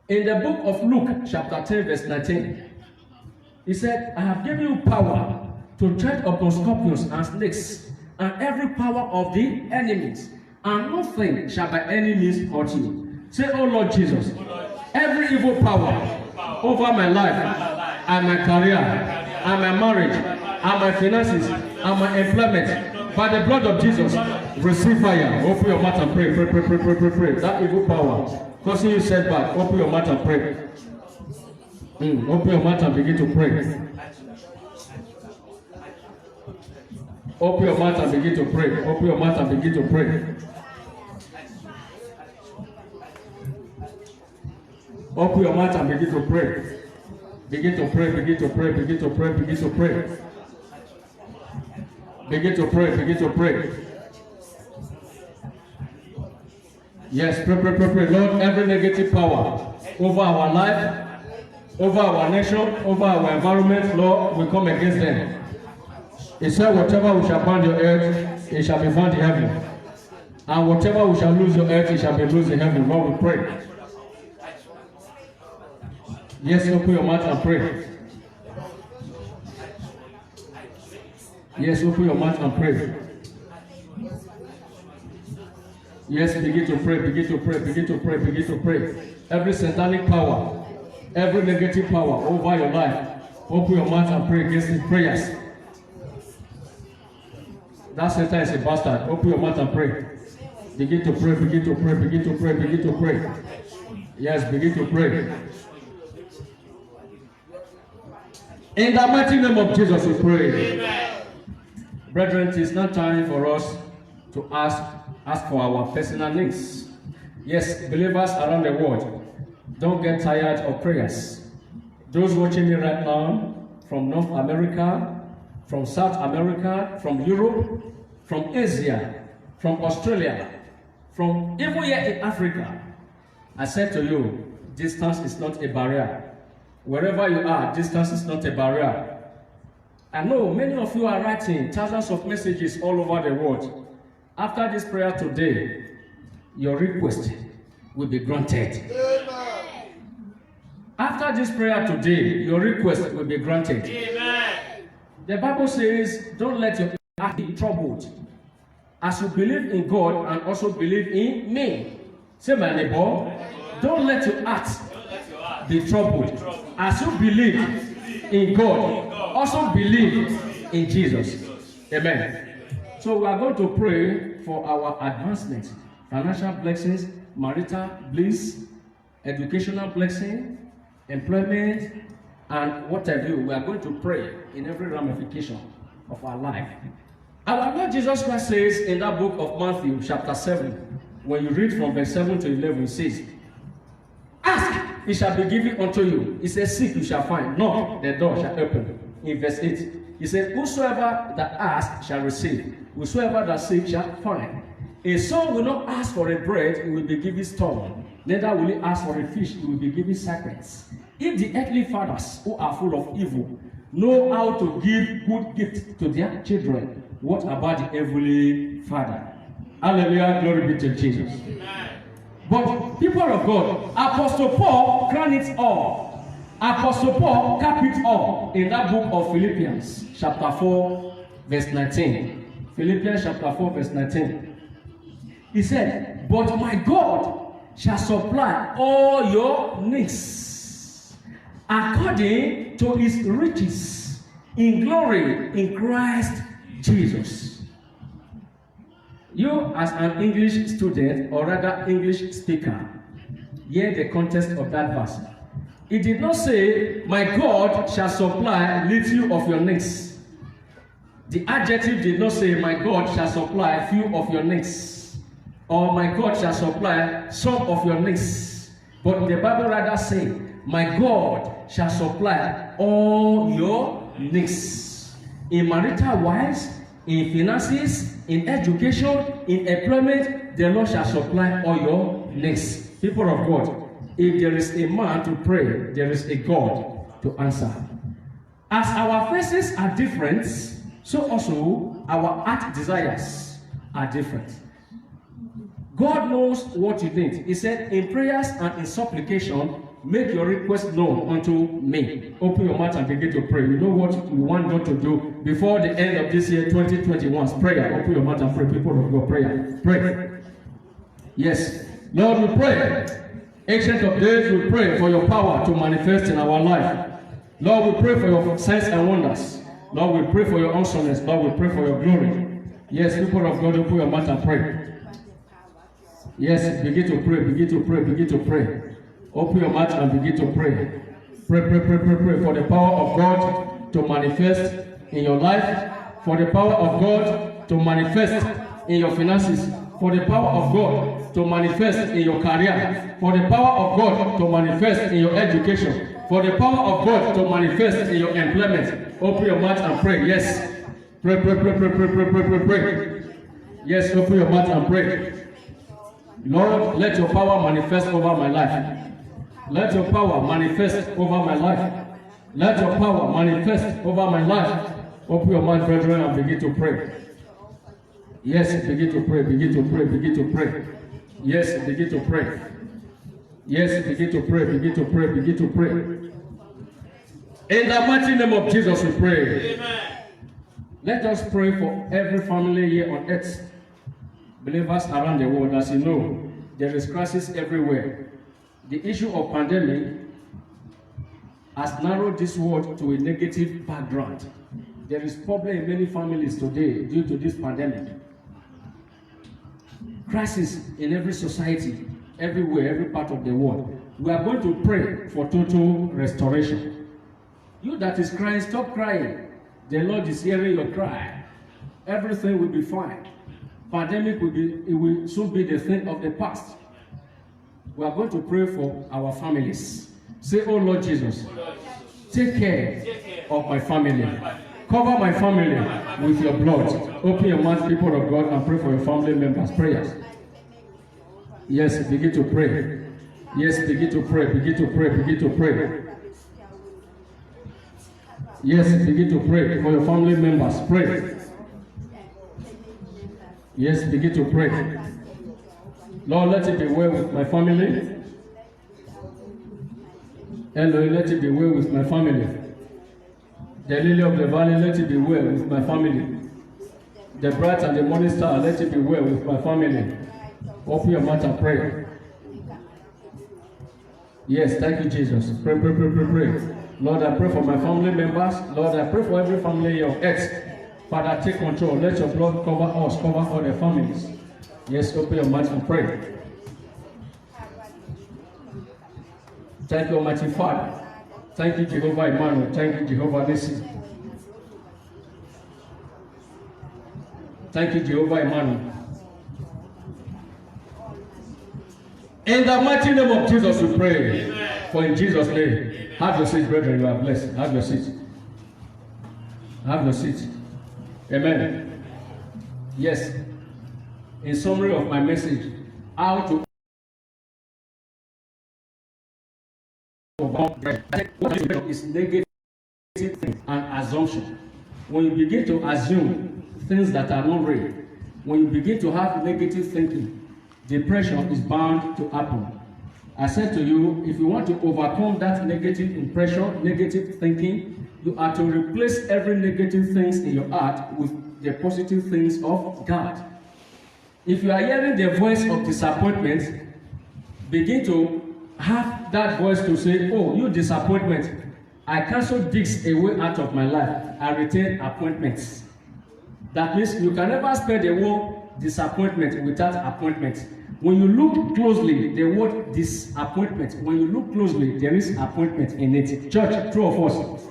In the book of Luke, chapter 10, verse 19, he said, "I have given you power to tread upon scorpions and snakes, and every power of the enemies, and nothing shall by any means hurt you." Say, "Oh Lord Jesus, every evil power over my life, and my career, and my marriage, and my finances, and my employment, by the blood of Jesus, receive fire." Open your mouth and pray, pray, pray, pray, pray, pray, pray. That evil power causing you setback, open your mouth and pray. Open your mouth and begin to pray. Open your mouth and begin to pray. Open your mouth and begin to pray. Open your mouth and begin to pray. Begin to pray, begin to pray, begin to pray, begin to pray. Begin to pray, begin to pray. Yes, pray, pray, pray, pray. Lord, every negative power over our life, over our nation, over our environment, Lord, we come against them. He said, "Whatever we shall bind your earth, it shall be bound in heaven. And whatever we shall lose your earth, it shall be loosed in heaven." Lord, we pray. Yes, open your mouth and pray. Yes, open your mouth and pray. Yes, begin to pray, begin to pray, begin to pray, begin to pray. Every satanic power, every negative power over your life, open your mouth and pray against these prayers. That Satan is a bastard. Open your mouth and pray. Begin to pray, begin to pray, begin to pray, begin to pray. Yes, begin to pray. In the mighty name of Jesus, we pray.
Amen.
Brethren, it is not time for us to ask for our personal needs. Yes, believers around the world, don't get tired of prayers. Those watching me right now from North America, from South America, from Europe, from Asia, from Australia, from even here in Africa, I said to you, distance is not a barrier. Wherever you are, distance is not a barrier. I know many of you are writing thousands of messages all over the world. After this prayer today, your request will be granted. After this prayer today, your request will be granted.
Amen.
The Bible says, "Don't let your heart be troubled. As you believe in God and also believe in me." Say, my neighbor, don't let your heart be troubled. As you believe in God, also believe in Jesus. Amen. So we are going to pray for our advancement, financial blessings, marital bliss, educational blessing, employment, and what have you. We are going to pray in every ramification of our life. Our Lord Jesus Christ says in that book of Matthew, chapter 7, when you read from verse 7 to 11, it says, "Ask, it shall be given unto you." He says, "Seek, you shall find. Knock, the door shall open." In verse 8, he said, "Whosoever that asks shall receive, Whosoever that seeks shall find. A son will not ask for a bread, he will be given stone. Neither will he ask for a fish, he will be given serpents. If the earthly fathers, who are full of evil, know how to give good gifts to their children, what about the heavenly Father? Hallelujah, glory be to Jesus. But people of God, Apostle Paul crowned it all. Apostle Paul capped it all in that book of Philippians, chapter 4, verse 19. Philippians chapter 4, verse 19. He said, but my God shall supply all your needs according to his riches in glory in Christ Jesus. You as an English student, or rather English speaker, hear the context of that verse. It did not say, my God shall supply little of your needs. The adjective did not say, my God shall supply few of your needs. Or my God shall supply some of your needs. But the Bible rather say, my God shall supply all your needs. In marital wise, in finances, in education, in employment, the Lord shall supply all your needs. People of God, if there is a man to pray, there is a God to answer. As our faces are different, so also our heart desires are different. God knows what you need. He said, in prayers and in supplication, make your request known unto me. Open your mouth and begin to pray. You know what you want God to do before the end of this year, 2021's prayer. Open your mouth and pray. People of God, prayer. Pray. Yes. Lord, we pray. Ancient of days, we pray for your power to manifest in our life. Lord, we pray for your signs and wonders. Lord, we pray for your awesomeness. Lord, we pray for your glory. Yes, people of God, open your mouth and pray. Yes, begin to pray, begin to pray, begin to pray. Open your mouth and begin to pray. Pray, pray, pray, pray, pray for the power of God to manifest in your life, for the power of God to manifest in your finances, for the power of God to manifest in your career, for the power of God to manifest in your education, for the power of God to manifest in your employment. Open your mouth and pray. Yes. Pray, pray, pray, pray, pray, pray, pray, pray, pray. Yes, open your mouth and pray. Lord, let your power manifest over my life. Let your power manifest over my life. Let your power manifest over my life. Open your mouth, brethren, and begin to pray. Yes, begin to pray, begin to pray, begin to pray. Yes, begin to pray. Yes, begin to pray, begin to pray, begin to pray. In the mighty name of Jesus we pray. Amen. Let us pray for every family here on earth. Believers around the world, as you know, there is crisis everywhere. The issue of pandemic has narrowed this world to a negative background. There is problem in many families today due to this pandemic. Crisis in every society, everywhere, every part of the world. We are going to pray for total restoration. You that is crying, stop crying. The Lord is hearing your cry. Everything will be fine. Pandemic will soon be the thing of the past. We are going to pray for our families. Say, oh Lord Jesus, take care of my family. Cover my family with your blood. Open your mouth, people of God, and pray for your family members. Prayers. Yes, begin to pray. Yes, begin to pray, begin to pray, begin to pray. Yes, begin to pray for your family members. Pray. Yes, begin to pray. Lord, let it be well with my family. Elohim, let it be well with my family. The lily of the valley, let it be well with my family. The bright and the morning star, let it be well with my family. Open your mouth and pray. Yes, thank you, Jesus. Pray, pray, pray, pray, pray. Lord, I pray for my family members. Lord, I pray for every family on earth. Father, take control. Let your blood cover us, cover all the families. Yes, open your mouth and pray. Thank you, Almighty Father. Thank you, Jehovah Emmanuel. Thank you, Jehovah Nissi. Thank you, Jehovah Emmanuel. In the mighty name of Jesus we pray. Amen. For in Jesus' name. Have your seat, brethren. You are blessed. Have your seat. Have your seat. Amen. Yes. In summary of my message, how to overcome depression. What is negative things and assumption. When you begin to assume things that are not real, when you begin to have negative thinking, depression is bound to happen. I said to you, if you want to overcome that negative impression, negative thinking, you are to replace every negative things in your heart with the positive things of God. If you are hearing the voice of disappointment, begin to have that voice to say, oh, you disappointment, I cancel this away out of my life. I retain appointments. That means you can never spell the word disappointment without appointment. When you look closely, the word disappointment, when you look closely, there is appointment in it. Church, true of us.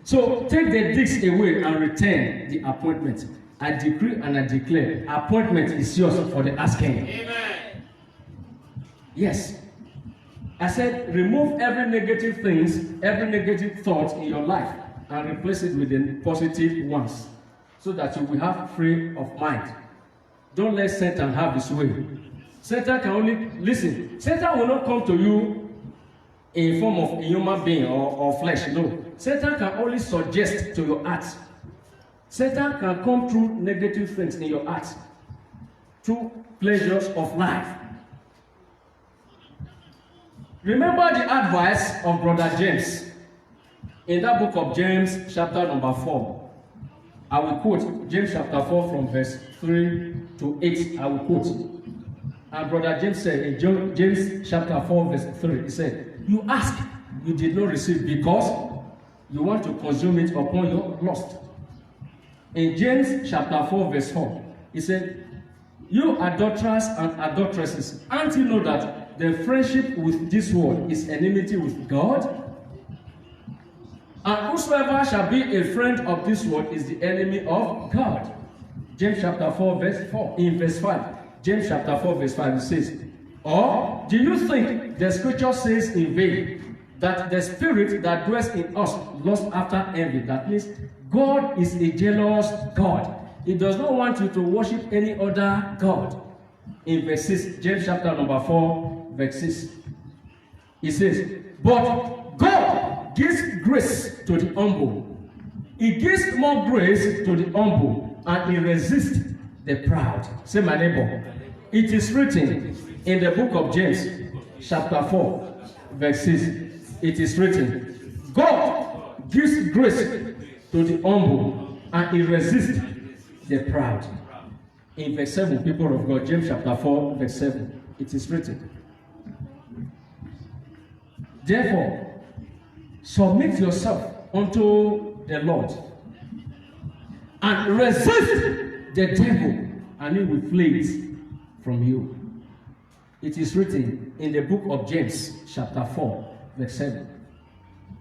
So take the this away and retain the appointment. I decree and I declare, appointment is yours for the asking. Amen. Yes. I said, remove every negative things, every negative thought in your life and replace it with the positive ones so that you will have free of mind. Don't let Satan have his way. Satan can only, listen, Satan will not come to you in form of a human being or flesh, no. Satan can only suggest to your heart. Satan can come through negative things in your heart, through pleasures of life. Remember the advice of Brother James in that book of James, chapter number 4. I will quote James chapter 4 from verse 3 to 8. I will quote. And Brother James said in James chapter 4, verse 3, he said, you ask, you did not receive because you want to consume it upon your lust. In James chapter 4, verse 4, he said, you adulterers and adulteresses, aren't you know that the friendship with this world is enmity with God? And whosoever shall be a friend of this world is the enemy of God. James chapter 4, verse 4. In verse 5, James chapter 4, verse 5, it says, or do you think the scripture says in vain that the spirit that dwells in us lusts after envy? That means God is a jealous God. He does not want you to worship any other God. In verse 6, James chapter number 4, verse 6, he says, but God gives grace to the humble. He gives more grace to the humble, and he resists the proud. Say, my neighbor, it is written in the book of James, chapter 4, verse 6, it is written, God gives grace to the humble, and he resists the proud. In verse 7, people of God, James chapter 4, verse 7, it is written, therefore, submit yourself unto the Lord, and resist the devil, and he will flee from you. It is written in the book of James, chapter 4, verse 7.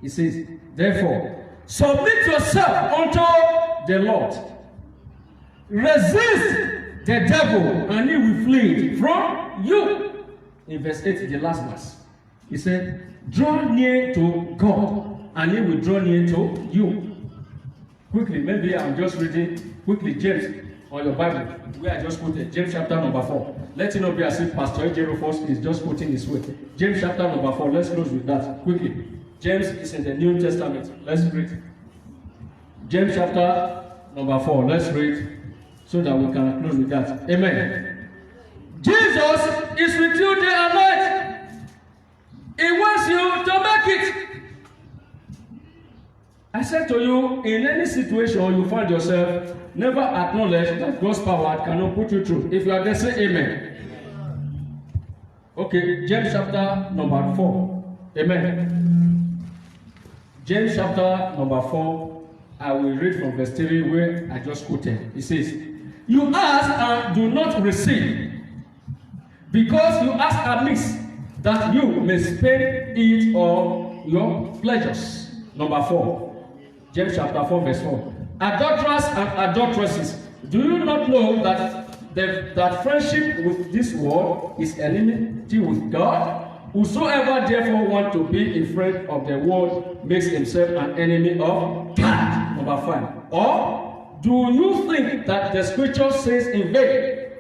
It says, therefore, submit yourself unto the Lord, resist the devil, and he will flee from you. In verse 8, the last verse, he said, draw near to God, and he will draw near to you. Quickly, maybe I'm just reading quickly James on your Bible, where I just quoted James chapter number 4. Let it not be as if Pastor A.J. Rufus is just quoting his way. James chapter number 4, let's close with that quickly. James is in the New Testament. Let's read. James chapter number 4, let's read so that we can close with that. Amen. Jesus is with you day and night. He wants you to make it. I said to you, in any situation you find yourself, never acknowledge that God's power cannot put you through. If you are there, say amen. Okay, James chapter number 4. Amen. James chapter number 4, I will read from verse 3 where I just quoted. It says, you ask and do not receive, because you ask amiss, that you may spend it on your pleasures. Number 4. James chapter 4, verse 4. Adulterers and adulteresses, do you not know that friendship with this world is enmity with God? Whosoever therefore want to be a friend of the world makes himself an enemy of God. Number 5. Or do you think that the scripture says in vain,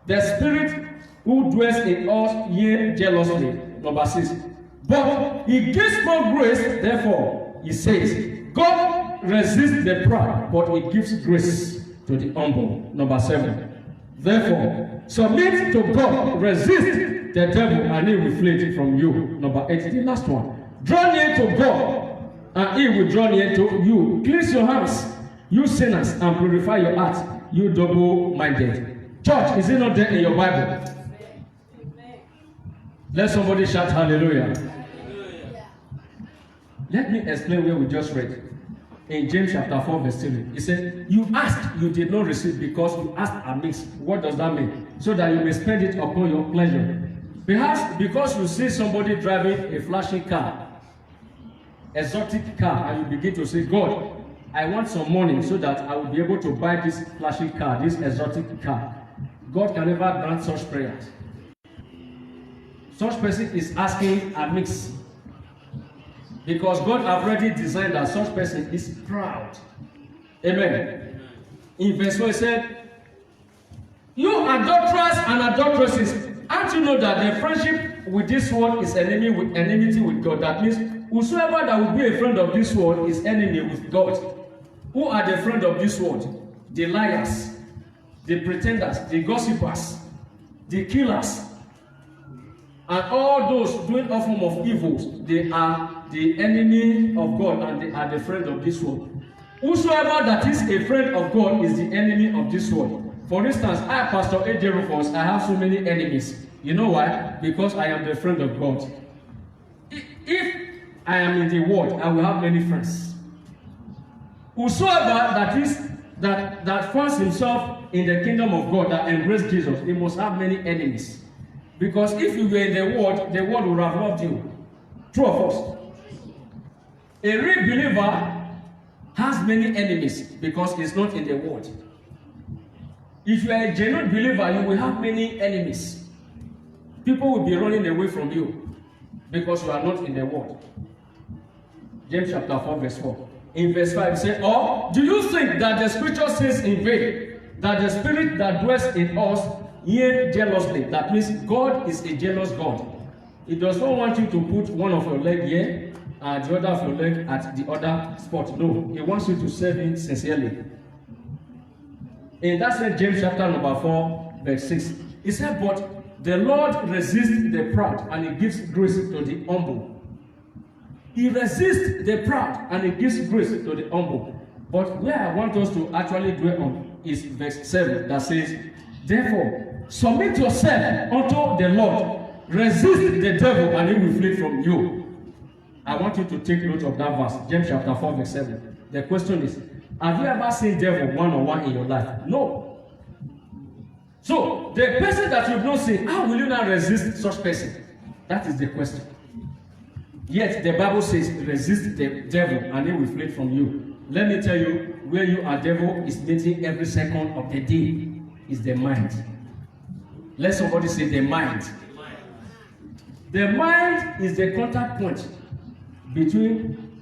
the spirit who dwells in us ye jealously? Number 6. But he gives more grace, therefore, he says, God resists the proud, but he gives grace to the humble. Number 7. Therefore, submit to God, resist the devil, and he will flee from you. Number 8, the last one. Draw near to God, and he will draw near to you. Cleanse your hands, you sinners, and purify your heart, you double-minded. Church, is it not there in your Bible? Let somebody shout hallelujah. Hallelujah. Let me explain where we just read. In James chapter 4 verse 3. He said, you asked, you did not receive because you asked amiss. What does that mean? So that you may spend it upon your pleasure. Perhaps because you see somebody driving a flashy car, exotic car, and you begin to say, God, I want some money so that I will be able to buy this flashy car, this exotic car. God can never grant such prayers. Such person is asking amiss. Because God have already designed that such person is proud. Amen. In verse 4 he said, you adulterers and adulteresses, aren't you know that the friendship with this world is enmity with God? That means whosoever that will be a friend of this world is enemy with God. Who are the friend of this world? The liars, the pretenders, the gossipers, the killers, and all those doing all form of evils. They are the enemy of God, and they are the friend of this world. Whosoever that is a friend of God is the enemy of this world. For instance, I, Pastor A.J. Rufus, I have so many enemies. You know why? Because I am the friend of God. If I am in the world, I will have many friends. Whosoever that finds himself in the kingdom of God, that embrace Jesus, he must have many enemies. Because if you were in the world would have loved you. True of us. A real believer has many enemies because he's not in the world. If you are a genuine believer, you will have many enemies. People will be running away from you because you are not in the world. James chapter 4 verse 4. In verse 5 it says, or do you think that the scripture says in vain that the spirit that dwells in us ye jealously? That means God is a jealous God. He does not want you to put one of your leg here and the other of your leg at the other spot. No, he wants you to serve him sincerely. In that same James chapter number 4 verse 6, he said, but the Lord resists the proud and he gives grace to the humble. He resists the proud and he gives grace to the humble. But where I want us to actually dwell on is verse 7 that says, therefore, submit yourself unto the Lord. Resist the devil and he will flee from you. I want you to take note of that verse. James chapter 4 verse 7. The question is, have you ever seen devil one-on-one in your life? No. So, the person that you've not seen, how will you not resist such person? That is the question. Yet, the Bible says, resist the devil and he will flee from you. Let me tell you, where you are devil is meeting every second of the day is the mind. Let somebody say the mind. The mind is the contact point between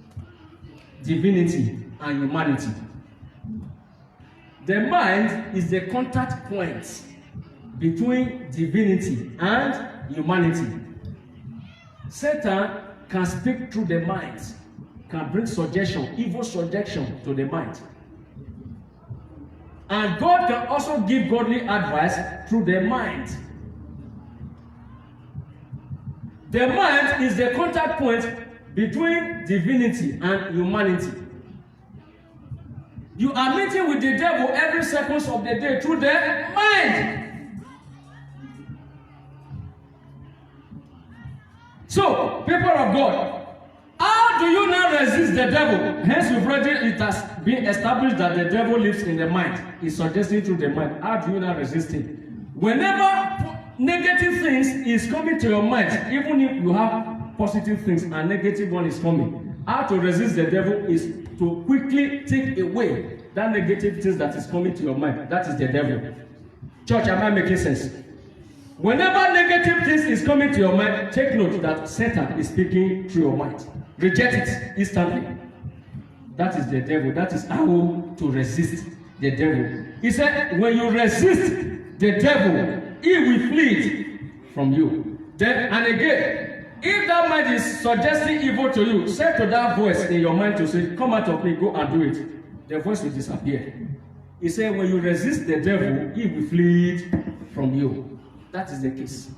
divinity and humanity. The mind is the contact point between divinity and humanity. Satan can speak through the mind, can bring suggestion, evil suggestion to the mind. And God can also give godly advice through the mind. The mind is the contact point between divinity and humanity. You are meeting with the devil every second of the day through the mind. So, people of God, how do you now resist the devil? Hence, it has been established that the devil lives in the mind. He's suggesting through the mind. How do you now resist him? Whenever negative things is coming to your mind, even if you have positive things and negative one is coming, how to resist the devil is to quickly take away that negative things that is coming to your mind. That is the devil. Church, am I making sense? Whenever negative things is coming to your mind, take note that Satan is speaking through your mind. Reject it instantly. That is the devil. That is how to resist the devil. He said, when you resist the devil, he will flee from you. Then, and again, if that mind is suggesting evil to you, say to that voice in your mind to say, come out of me, go and do it. The voice will disappear. He said, when you resist the devil, he will flee from you. That is the case.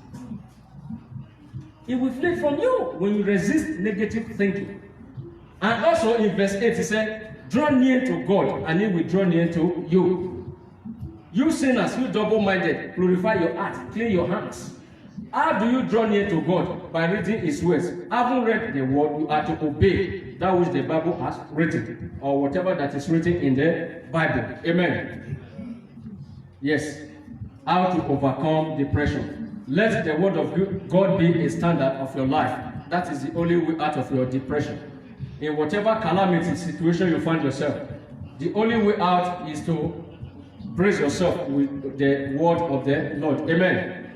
He will flee from you when you resist negative thinking. And also in verse 8, he said, draw near to God, and he will draw near to you. You sinners, you double-minded, purify your heart, clean your hands. How do you draw near to God? By reading his words. Having read the word, you are to obey that which the Bible has written, or whatever that is written in the Bible. Amen. Yes. How to overcome depression. Let the word of God be a standard of your life. That is the only way out of your depression. In whatever calamity situation you find yourself, the only way out is to praise yourself with the word of the Lord. Amen.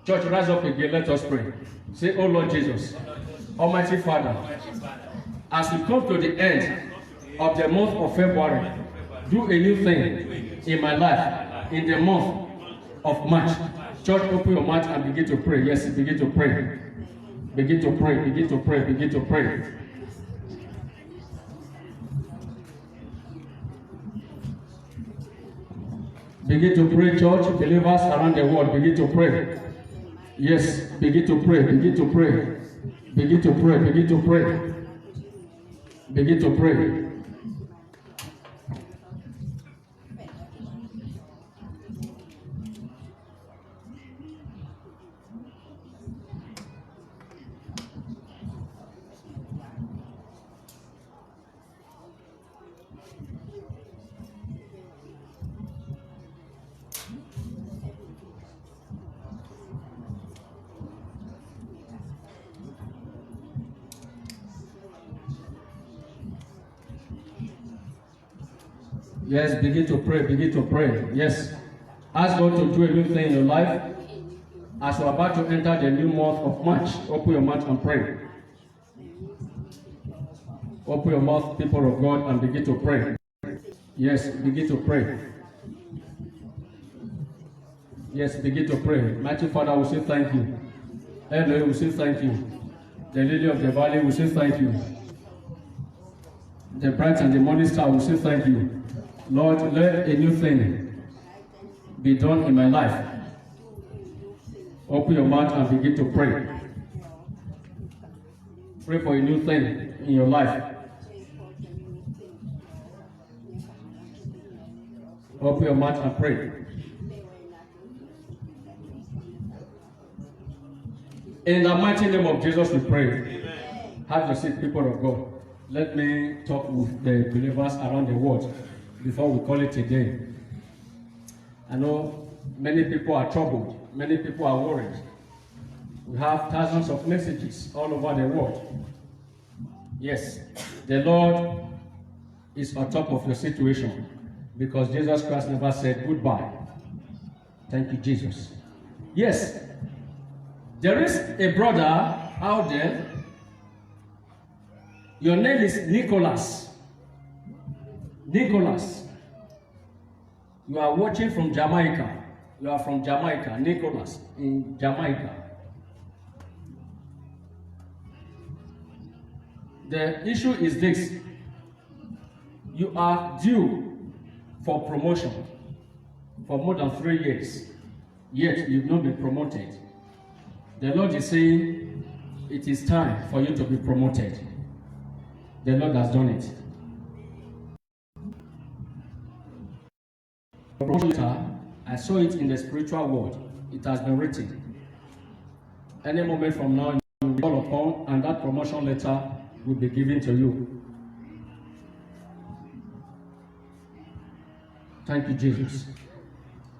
Church, rise up again. Let us pray. Say, oh Lord Jesus, Almighty Father, as we come to the end of the month of February, do a new thing in my life in the month of March. Church, open your mouth and begin to pray. Yes, begin to pray. Begin to pray. Begin to pray. Begin to pray. Begin to pray, church. Believers around the world, begin to pray. Yes, begin to pray. Begin to pray. Begin to pray. Begin to pray. Begin to pray. Yes, begin to pray, begin to pray. Yes. Ask God to do a new thing in your life. As you're about to enter the new month of March, open your mouth and pray. Open your mouth, people of God, and begin to pray. Yes, begin to pray. Yes, begin to pray. Mighty Father, we say thank you. Elohim, we say thank you. The Lily of the Valley, we say thank you. The bright and the morning star, we say thank you. Lord, let a new thing be done in my life. Open your mouth and begin to pray. Pray for a new thing in your life. Open your mouth and pray. In the mighty name of Jesus, we pray. Amen. Have your seat, people of God. Let me talk with the believers around the world before we call it a day. I know many people are troubled. Many people are worried. We have thousands of messages all over the world. Yes, the Lord is on top of your situation because Jesus Christ never said goodbye. Thank you, Jesus. Yes, there is a brother out there. Your name is Nicholas. Nicholas. You are watching from Jamaica. You are from Jamaica. Nicholas in Jamaica. The issue is this. You are due for promotion for more than 3 years. Yet you've not been promoted. The Lord is saying it is time for you to be promoted. The Lord has done it. I saw it in the spiritual world. It has been written. Any moment from now, you will call upon, and that promotion letter will be given to you. Thank you, Jesus.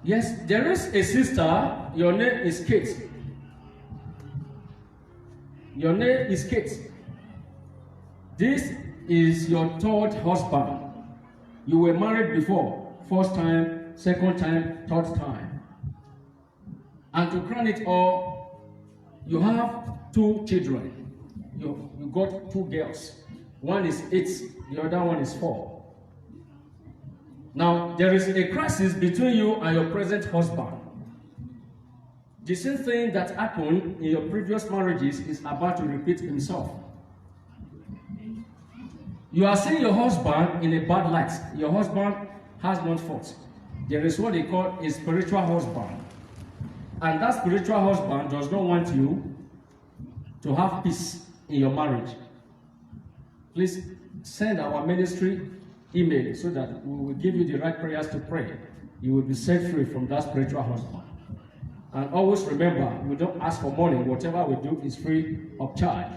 Yes, there is a sister. Your name is Kate. Your name is Kate. This is your third husband. You were married before, first time, second time, third time. And to crown it all, you have 2 children. You got 2 girls. One is 8, the other one is 4. Now, there is a crisis between you and your present husband. The same thing that happened in your previous marriages is about to repeat himself. You are seeing your husband in a bad light. Your husband has no fault. There is what they call a spiritual husband. And that spiritual husband does not want you to have peace in your marriage. Please send our ministry email so that we will give you the right prayers to pray. You will be set free from that spiritual husband. And always remember, we don't ask for money. Whatever we do is free of charge.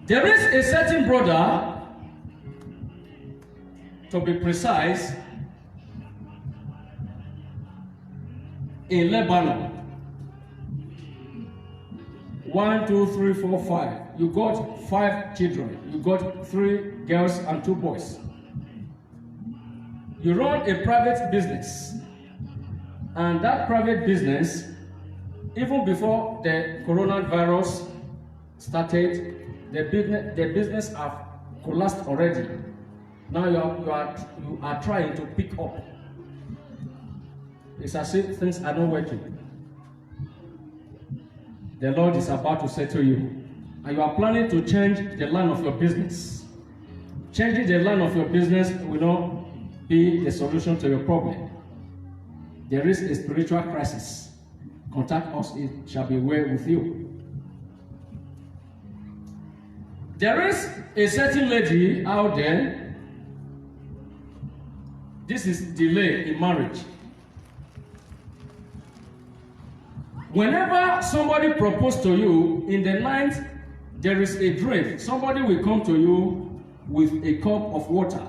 There is a certain brother, to be precise, in Lebanon. 1, 2, 3, 4, 5. You got 5 children. You got 3 girls and 2 boys. You run a private business. And that private business, even before the coronavirus started, the business have collapsed already. Now you are trying to pick up. It's as if things are not working. The Lord is about to say to you, and you are planning to change the line of your business. Changing the line of your business will not be the solution to your problem. There is a spiritual crisis. Contact us, it shall be well with you. There is a certain lady out there. This is delay in marriage. Whenever somebody proposes to you, in the night, there is a dream. Somebody will come to you with a cup of water.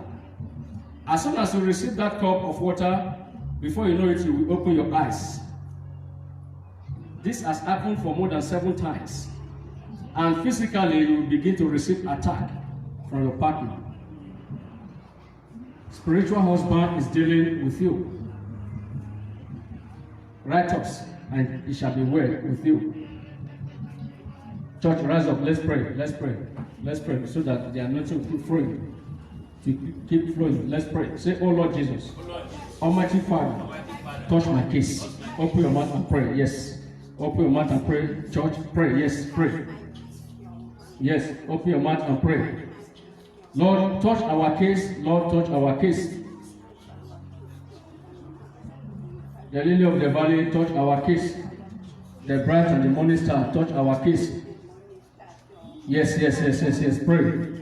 As soon as you receive that cup of water, before you know it, you will open your eyes. This has happened for more than 7 times. And physically, you will begin to receive attack from your partner. Spiritual husband is dealing with you. Write ups, and it shall be well with you. Church, rise up. Let's pray. Let's pray. Let's pray so that the anointing will keep flowing. To keep flowing. Let's pray. Say, "Oh Lord Jesus, Almighty Father, touch my case." Open your mouth and pray. Yes. Open your mouth and pray. Church, pray. Yes, pray. Yes, open your mouth and pray. Lord, touch our case. Lord, touch our case. The lily of the valley, touch our case. The bright and the morning star, touch our case. Yes, yes, yes, yes, yes. Pray.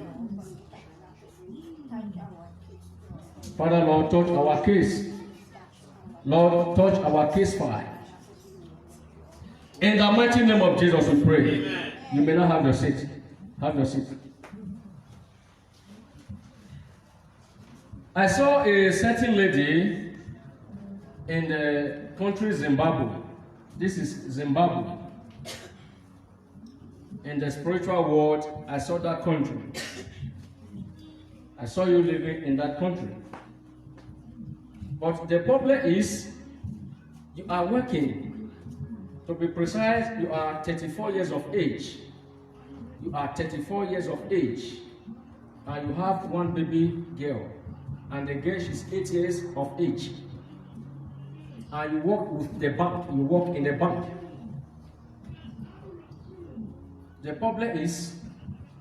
Father, Lord, touch our case. Lord, touch our case file. In the mighty name of Jesus, we pray. Amen. You may not have your seat. Have your seat. I saw a certain lady in the country Zimbabwe. This is Zimbabwe. In the spiritual world, I saw that country. I saw you living in that country. But the problem is, you are working. To be precise, you are 34 years of age. You are 34 years of age. And you have 1 baby girl. And the girl, she's 8 years of age. And you work with the bank. You work in the bank. The problem is,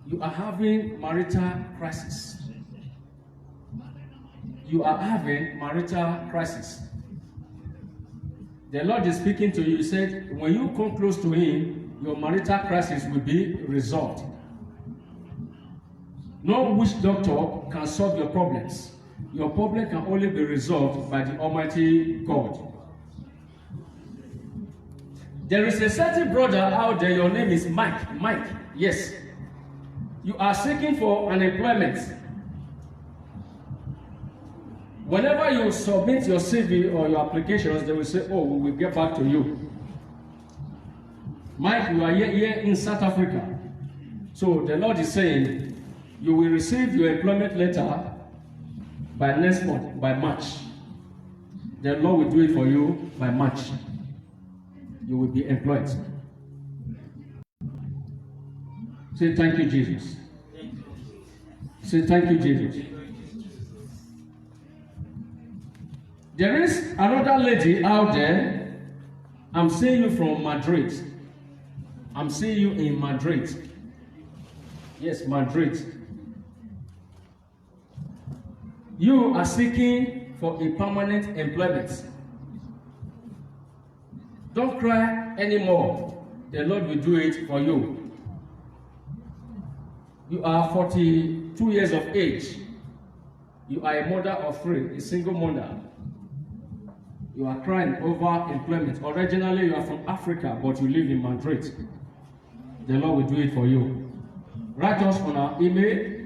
you are having marital crisis. You are having marital crisis. The Lord is speaking to you. He said, when you come close to Him, your marital crisis will be resolved. No witch doctor can solve your problems. Your problem can only be resolved by the Almighty God. There is a certain brother out there, your name is Mike. Mike, yes. You are seeking for an employment. Whenever you submit your CV or your applications, they will say, "Oh, we will get back to you." Mike, you are here in South Africa. So the Lord is saying, you will receive your employment letter by next month, by March. The Lord will do it for you by March. You will be employed. Say, "Thank you, Jesus." Say thank you, Jesus. There is another lady out there. I'm seeing you from Madrid. I'm seeing you in Madrid. Yes, Madrid. You are seeking for a permanent employment. Don't cry anymore. The Lord will do it for you. You are 42 years of age. You are a mother of three, a single mother. You are crying over employment. Originally, you are from Africa, but you live in Madrid. The Lord will do it for you. Write us on our email,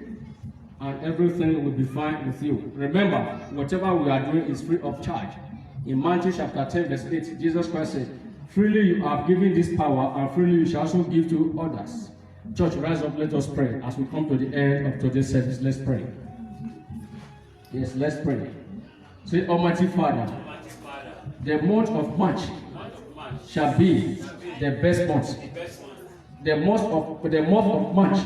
and everything will be fine with you. Remember, whatever we are doing is free of charge. In Matthew chapter 10, verse 8, Jesus Christ said, freely you have given this power, and freely you shall also give to others. Church, rise up, let us pray. As we come to the end of today's service, let's pray. Yes, let's pray. Say, Almighty Father, the month of March shall be the best month. The month of March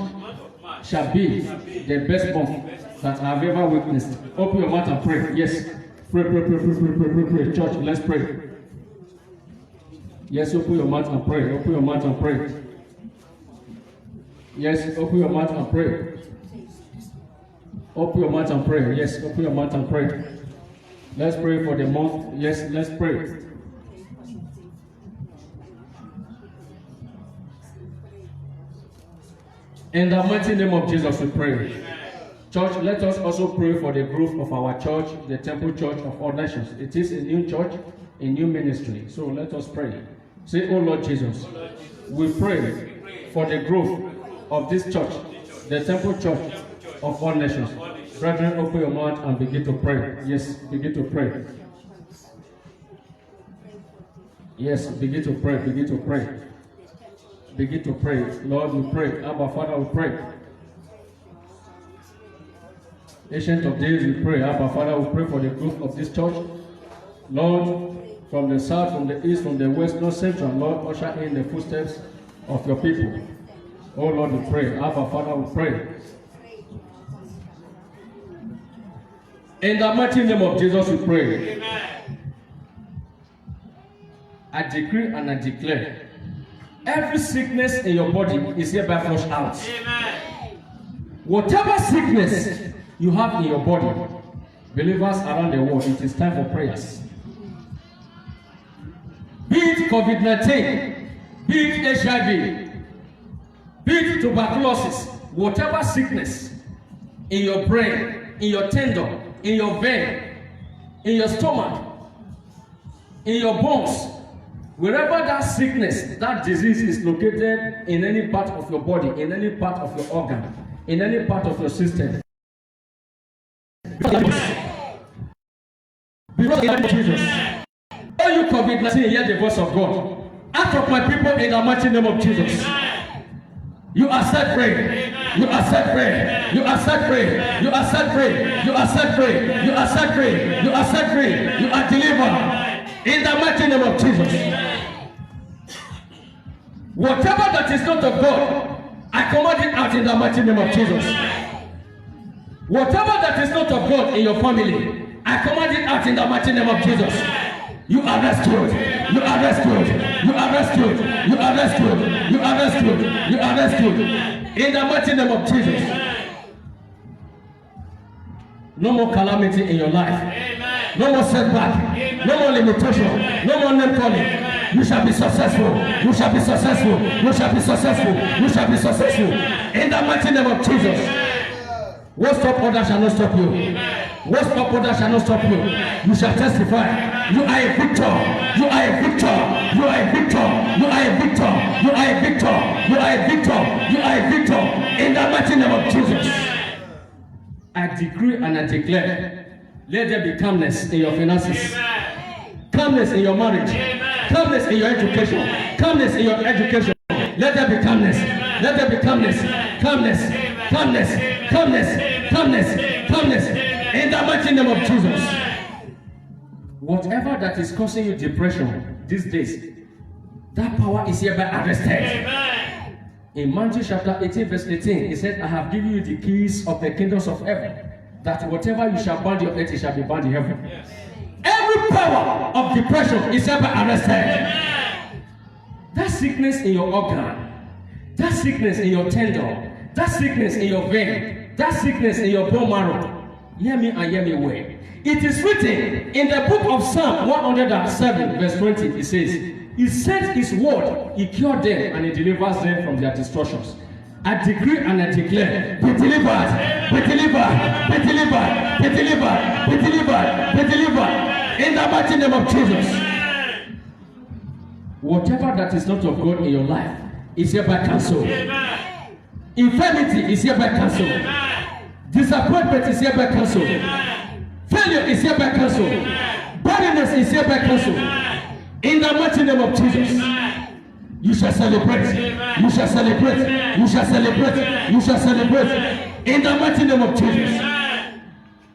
shall be the best month that I have ever witnessed. Open your mouth and pray. Yes. Pray. Church, let's pray. Yes, open your mouth and pray. Open your mouth and pray. Yes, open your mouth and pray. Open your mouth and pray. Yes, open your mouth and pray. Let's pray for the month. Yes, let's pray. In the mighty name of Jesus, we pray. Church, let us also pray for the growth of our church, the Temple Church of All Nations. It is a new church, a new ministry. So let us pray. Say, oh Lord Jesus, we pray for the growth of this church, the Temple Church of All Nations. Brethren, open your mouth and begin to pray. Yes, begin to pray. Yes, begin to pray, begin to pray. Begin to pray. Lord, we pray. Abba, Father, we pray. Ancient of days, we pray. Abba, Father, we pray for the growth of this church. Lord, from the south, from the east, from the west, north, central, Lord, usher in the footsteps of your people. Oh Lord, we pray. Abba, Father, we pray. In the mighty name of Jesus, we pray. Amen. I decree and I declare, every sickness in your body is hereby flushed out. Amen. Whatever sickness you have in your body, believers around the world, it is time for prayers. Be it COVID-19, be it HIV, be it tuberculosis, whatever sickness in your brain, in your tendon, in your vein, in your stomach, in your bones, wherever that sickness, that disease is located in any part of your body, in any part of your organ, in any part of your system. Because of Jesus. All you COVID-19, hear the voice of God. Out of my people in the mighty name of Jesus. You are set free. You are set free. You are set free. You are set free. You are set free. You are set free. You are set free. You are delivered. In the mighty name of Jesus. Whatever that is not of God, I command it out in the mighty name of Jesus. Whatever that is not of God in your family, I command it out in the mighty name of Jesus. You are rescued. You are rescued. You are rescued. You are rescued. You are rescued. You are rescued. In the mighty name of Jesus. No more calamity in your life. No more setback. No more limitation. No more name calling. You shall be successful. You shall be successful. You shall be successful. You shall be successful. In the mighty name of Jesus. What stop order shall not stop you. What stop order shall not stop you. You shall testify. You are a victor. You are a victor. You are a victor. You are a victor. You are a victor. You are a victor. You are a victor. In the mighty name of Jesus. I decree and I declare, let there be calmness in your finances. Calmness in your marriage. Calmness in your education. Calmness in your education. Let there be calmness. Let there be calmness. Calmness. Calmness. Calmness. Calmness. Calmness. In the mighty name of Jesus. Whatever that is causing you depression these days, that power is hereby arrested. In Matthew chapter 18, verse 18, he said, I have given you the keys of the kingdoms of heaven, that whatever you shall bind on earth, it shall be bound in heaven. Yes. Every power of depression is ever arrested. Amen. That sickness in your organ, that sickness in your tendon, that sickness in your vein, that sickness in your bone marrow, hear me and hear me well. It is written in the book of Psalm 107, verse 20, it says, He sent His word, He cured them, and He delivers them from their destructions. I decree and I declare, be delivered, be delivered, be delivered, be delivered, be delivered, be delivered, in the mighty name of Jesus. Whatever that is not of God in your life is hereby cancelled. Infirmity is hereby cancelled. Disappointment is hereby cancelled. Failure is hereby cancelled. Barrenness is hereby cancelled. In the mighty name of Jesus, you shall celebrate. You shall celebrate. You shall celebrate. You shall celebrate. In the mighty name of Jesus,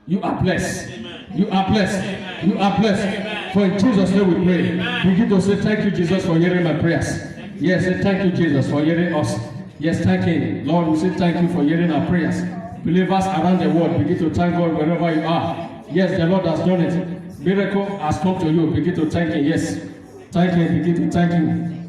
you are blessed. You are blessed. You are blessed. For in Jesus' name we pray. Begin to say thank you, Jesus, for hearing my prayers. Yes, say thank you, Jesus, for hearing us. Yes, thank you. Lord, we say thank you for hearing our prayers. Believers around the world, begin to thank God wherever you are. Yes, the Lord has done it. Miracle has come to you. Begin to thank Him. Yes. Thank Him. Begin to thank Him.